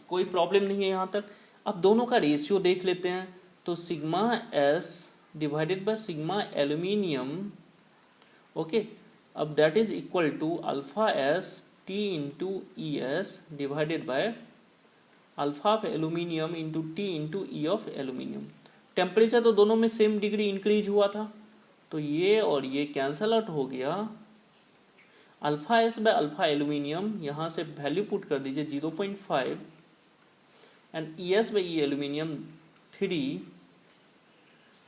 कोई प्रॉब्लम नहीं है यहाँ तक. अब दोनों का रेशियो देख लेते हैं. तो sigma S divided by sigma aluminium, okay, अब that is equal to alpha S T into E S divided by alpha of aluminium into T into E of aluminium. Temperature तो दोनों में सेम डिग्री इंक्रीज हुआ था, तो ये और ये कैंसल आउट हो गया. Alpha S by alpha aluminium यहाँ से वैल्यू पुट कर दीजिए 0.5 and E S by E aluminium 3.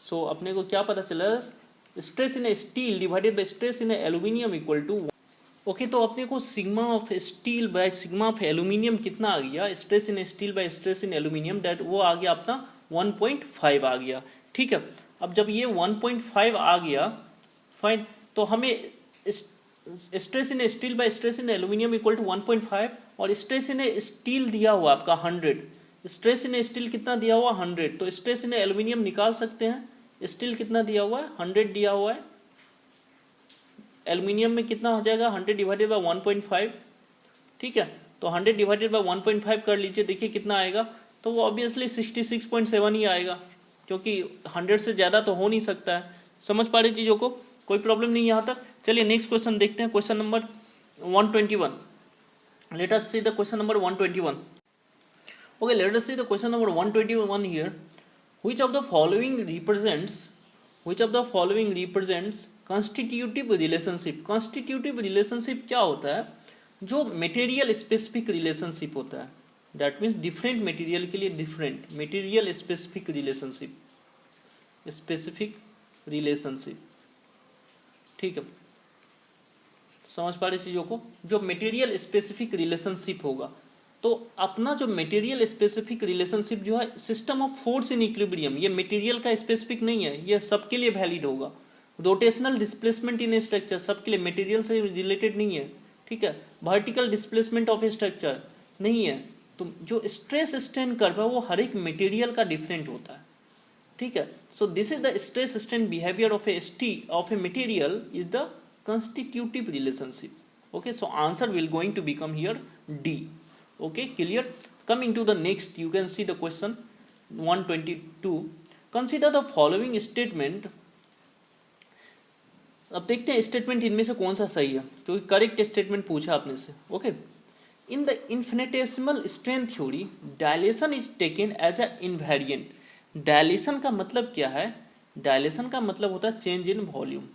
So अपने को क्या पता चला, stress in a steel divided by stress in aluminium equal to. Okay, तो अपने को sigma of steel by sigma of aluminium कितना आ गया, stress in steel by stress in aluminium, that वो आ गया अपना 1.5 आ गया. ठीक है, अब जब ये 1.5 आ गया, फाइन, तो हमें stress in steel by stress in aluminium equal to 1.5 और स्ट्रेस इन स्टील दिया हुआ आपका 100. स्ट्रेस इन स्टील कितना दिया हुआ 100, तो स्ट्रेस इन एल्यूमिनियम निकाल सकते हैं. स्टील कितना दिया हुआ है, 100 दिया हुआ है. एल्यूमिनियम में कितना हो जाएगा, 100 डिवाइडेड बाय 1.5. ठीक है, तो 100 डिवाइडेड बाय 1.5 कर लीजिए, देखिए कितना आएगा. तो वो ऑब्वियसली 66.7 ही आएगा, क्योंकि 100 से ज्यादा तो हो नहीं सकता है. समझ पा रहे चीजों को, कोई प्रॉब्लम नहीं यहाँ तक. चलिए नेक्स्ट क्वेश्चन देखते हैं, question number 121. Late us see the question number 121. Okay, let us see the question number 121 here. Which of the following represents constitutive relationship? Constitutive relationship क्या होता है, जो material specific relationship होता है. That means different material के लिए different material specific relationship. ठीक है, समझ पा रहे चीजों को. जो material specific relationship होगा, तो अपना जो मटेरियल स्पेसिफिक रिलेशनशिप जो है system of force in equilibrium, ये मटेरियल का स्पेसिफिक नहीं है, ये सबके लिए वैलिड होगा. रोटेशनल डिस्प्लेसमेंट इन स्ट्रक्चर सबके लिए, मटेरियल से रिलेटेड नहीं है. ठीक है। Vertical displacement of A structure नहीं है। तो जो स्ट्रेस स्ट्रेन कर्व है वो हर एक मटेरियल का डिफरेंट होता है, ठीक है। सो this is the stress strain behaviour of a material is the constitutive relationship. Okay, so answer will going to become here D. Okay, clear? Coming to the next, you can see the question 122. Consider the following statement. अब देखते हैं statement इनमें से कौन सा सही है, क्योंकि करेक्ट स्टेटमेंट पूछा आपने से. Okay, in the infinitesimal strain theory dilation is taken as a invariant. Dilation का मतलब क्या है? डायलेशन का मतलब होता है change in volume.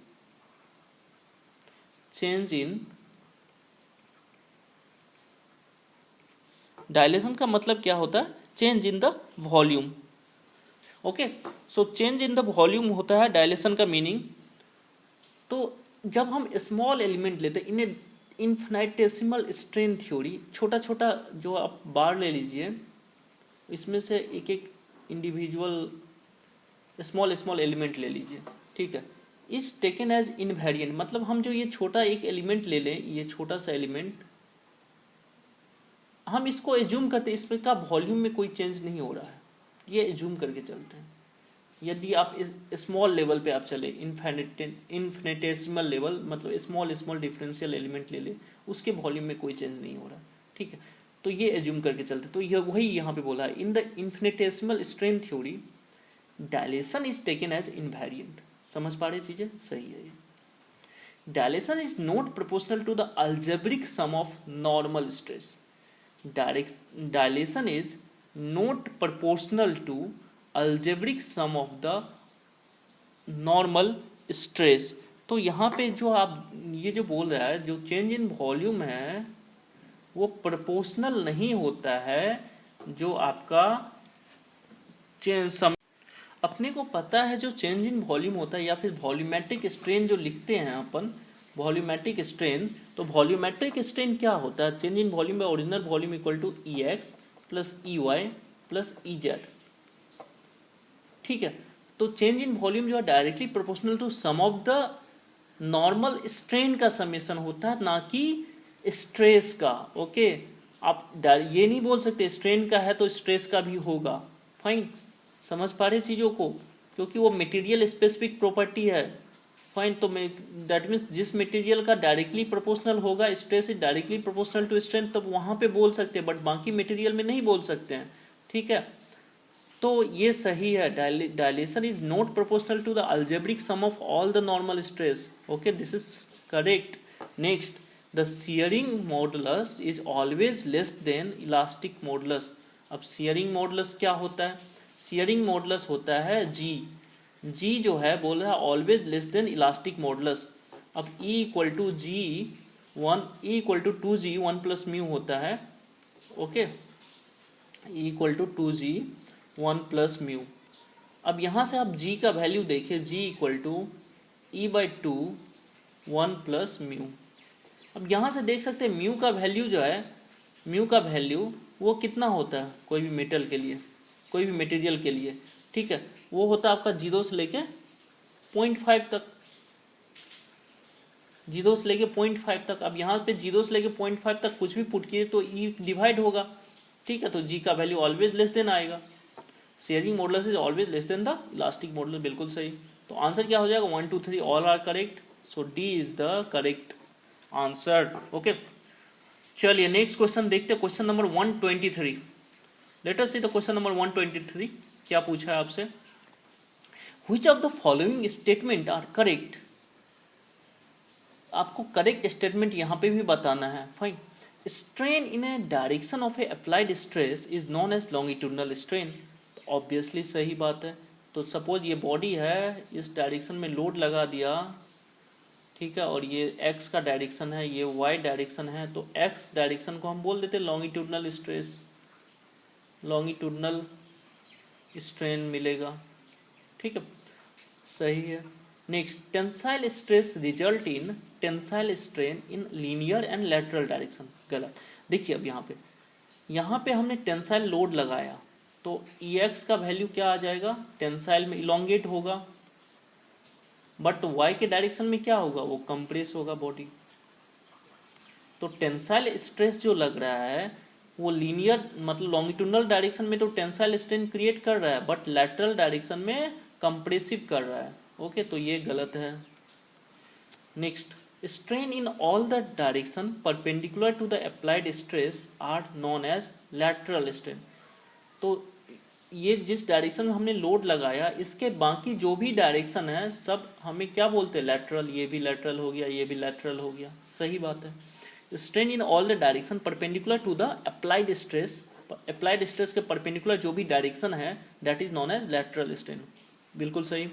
Change in dilation का मतलब क्या होता है? Change in the volume. Okay, so change in the volume होता है डायलेशन का मीनिंग. तो जब हम स्मॉल एलिमेंट लेते हैं इन इन्फिनेटेसिमल स्ट्रेन थ्योरी, छोटा छोटा जो आप बार ले लीजिए, इसमें से एक एक इंडिविजुअल स्मॉल स्मॉल एलिमेंट ले लीजिए, ठीक है. इज टेकन एज इनवेरिएंट मतलब हम जो ये छोटा एक एलिमेंट ले लें, ये छोटा सा एलिमेंट, हम इसको एज्यूम करते हैं इसमें का वॉल्यूम में कोई चेंज नहीं हो रहा है, ये एज्यूम करके चलते हैं. यदि आप इस स्मॉल लेवल पे आप चले, इन्फिनेटेसिमल लेवल मतलब स्मॉल स्मॉल डिफरेंशियल एलिमेंट ले ले, उसके वॉल्यूम में कोई चेंज नहीं हो रहा, ठीक है. तो ये एज्यूम करके चलते. तो ये वही यहाँ पे बोला है, in the infinitesimal strain theory dilation is taken as invariant. समझ पा रहे चीजें? सही है. Dilation is not proportional to the algebraic sum of normal stress. Dilation is not proportional to algebraic sum of the normal stress. तो यहाँ पे जो आप ये जो बोल रहा है, जो चेंज इन वॉल्यूम है वो प्रोपोर्शनल नहीं होता है जो आपका चेंज. अपने को पता है जो चेंज इन वॉल्यूम होता है या फिर वॉल्यूमेट्रिक स्ट्रेन जो लिखते हैं अपन, वॉल्यूमेट्रिक स्ट्रेन. तो वॉल्यूमेट्रिक स्ट्रेन क्या होता है? Change in volume by original volume equal to E X plus E Y plus E Z, ठीक है. तो चेंज इन वॉल्यूम जो है directly proportional to sum of the normal strain का समेशन होता है, ना कि स्ट्रेस का. ओके, आप ये नहीं बोल सकते स्ट्रेन का है तो स्ट्रेस का भी होगा. फाइन, समझ पा रहे चीजों को, क्योंकि वो मटेरियल स्पेसिफिक प्रॉपर्टी है. फाइन, तो दैट मीन्स जिस मटेरियल का डायरेक्टली प्रोपोर्शनल होगा stress is directly proportional to strength, तब वहां पे बोल सकते हैं, बट बाकी मटेरियल में नहीं बोल सकते हैं, ठीक है. तो ये सही है. Dilation is not proportional to the algebraic sum of all the normal stress. Okay, this is correct. Next, the shearing modulus is always less than elastic modulus. अब शियरिंग मॉडुलस क्या होता है? शियरिंग मॉडुलस होता है जी. जी जो है बोल रहा है always less than elastic modulus. अब E equal to G one, E equal to 2G 1 plus mu होता है. Okay, E equal to 2G 1 plus mu. अब यहां से आप G का वैल्यू देखिए, G equal to E by 2 1 plus mu. अब यहां से देख सकते हैं म्यू का वैल्यू जो है, म्यू का वैल्यू वो कितना होता है कोई भी मेटल के लिए, कोई भी मटेरियल के लिए, ठीक है. वो होता है आपका 0 से लेके 0.5 तक, 0 से लेके 0.5 तक. अब यहाँ पे 0 से लेके 0.5 तक कुछ भी पुट किए तो E डिवाइड होगा, ठीक है. तो G का वैल्यू ऑलवेज लेस देन आएगा. Sharing modulus is always less then the elastic modulus. बिल्कुल सही. तो आंसर क्या हो जाएगा? 1 2 3 all are correct. So D is the correct answer. Okay, चलिए नेक्स्ट क्वेश्चन देखते हैं. Question number 123. Let us see the question number 123. क्या पूछा है आपसे? Which of the following statement are correct? आपको करेक्ट स्टेटमेंट यहां पे भी बताना है. Fine. Strain in a direction of a applied stress is known as longitudinal strain. Obviously सही बात है. तो सपोज ये बॉडी है, इस डायरेक्शन में लोड लगा दिया, ठीक है, और ये एक्स का डायरेक्शन है, ये वाई डायरेक्शन है. तो एक्स डायरेक्शन को हम बोल देते हैं लॉन्गिट्यूडनल स्ट्रेस, लॉन्गिट्यूडनल स्ट्रेन मिलेगा, ठीक है. सही है. Next, tensile stress result in tensile strain in linear and lateral direction. गलत. देखिए अब यहाँ पे हमने टेंसाइल लोड लगाया, तो EX का वैल्यू क्या आ जाएगा? टेंसाइल में इलोंगेट होगा, बट Y के डायरेक्शन में क्या होगा? वो कंप्रेस होगा बॉडी. तो टेंसाइल स्ट्रेस जो लग रहा है वो लीनियर मतलब लॉन्गिट्यूडनल डायरेक्शन में तो टेंसाइल स्ट्रेन क्रिएट कर रहा है, बट लैटरल डायरेक्शन में कंप्रेसिव कर रहा है। ओके, तो ये गलत है। Next, strain in all the direction perpendicular to the applied stress are known as lateral strain। तो ये जिस डायरेक्शन में हमने लोड लगाया इसके बाकी जो भी डायरेक्शन है सब हमें क्या बोलते हैं, लैटरल। ये भी लैटरल हो गया, ये भी लैटरल हो गया, सही बात है। Strain in all the direction perpendicular to the applied stress, applied stress के परपेंडिकुलर जो भी डायरेक्शन है that is known as lateral strain, बिल्कुल सही।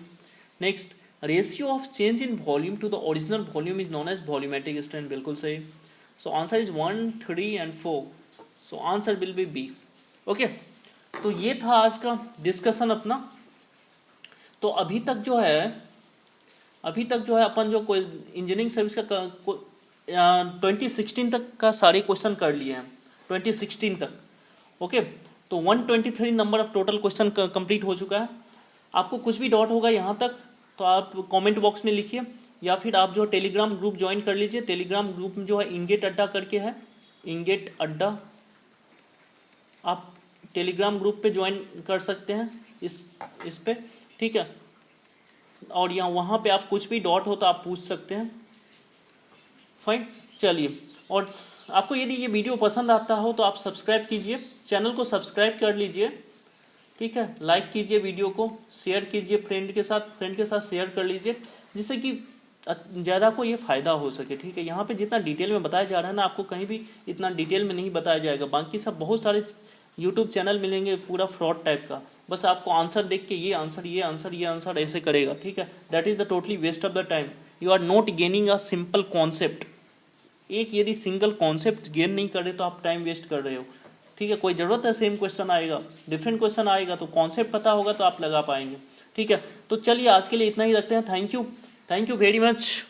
Next, ratio of change in volume to the original volume is known as volumetric strain, बिल्कुल सही। So answer is 1, 3 and 4। So answer will be B. Okay, तो ये था आज का discussion अपना। तो अभी तक जो है अपन जो कोई इंजीनियरिंग सर्विस का 2016 तक का सारे क्वेश्चन कर लिए हैं, 2016 तक। ओके, तो 123 number of total question complete हो चुका है। आपको कुछ भी डाउट होगा यहाँ तक तो आप कमेंट बॉक्स में लिखिए, या फिर आप जो टेलीग्राम ग्रुप ज्वाइन कर लीजिए। टेलीग्राम ग्रुप में जो है इंगेट अड्डा करके है, इंगेट अड्डा, आप टेलीग्राम ग्रुप पे ज्वाइन कर सकते हैं इस पे, ठीक है। और यहाँ वहाँ पे आप कुछ भी डाउट हो तो आप पूछ सकते हैं। फाइन, चलिए। और आपको यदि ये वीडियो पसंद आता हो तो आप सब्सक्राइब कीजिए, चैनल को सब्सक्राइब कर लीजिए, ठीक है। लाइक कीजिए वीडियो को, शेयर कीजिए फ्रेंड के साथ शेयर कर लीजिए, जिससे कि ज़्यादा को ये फायदा हो सके, ठीक है। यहाँ पे जितना डिटेल में बताया जा रहा है ना, आपको कहीं भी इतना डिटेल में नहीं बताया जाएगा। बाकी सब बहुत सारे यूट्यूब चैनल मिलेंगे पूरा फ्रॉड टाइप का, बस आपको आंसर देख के ये आंसर ऐसे करेगा, ठीक है। That is the totally waste of the time. You are not gaining a simple concept. एक यदि सिंगल कॉन्सेप्ट गेन नहीं कर रहे तो आप टाइम वेस्ट कर रहे हो, ठीक है। कोई जरूरत है सेम क्वेश्चन आएगा, डिफरेंट क्वेश्चन आएगा, तो कॉन्सेप्ट पता होगा तो आप लगा पाएंगे, ठीक है। तो चलिए आज के लिए इतना ही रखते हैं। Thank you very much.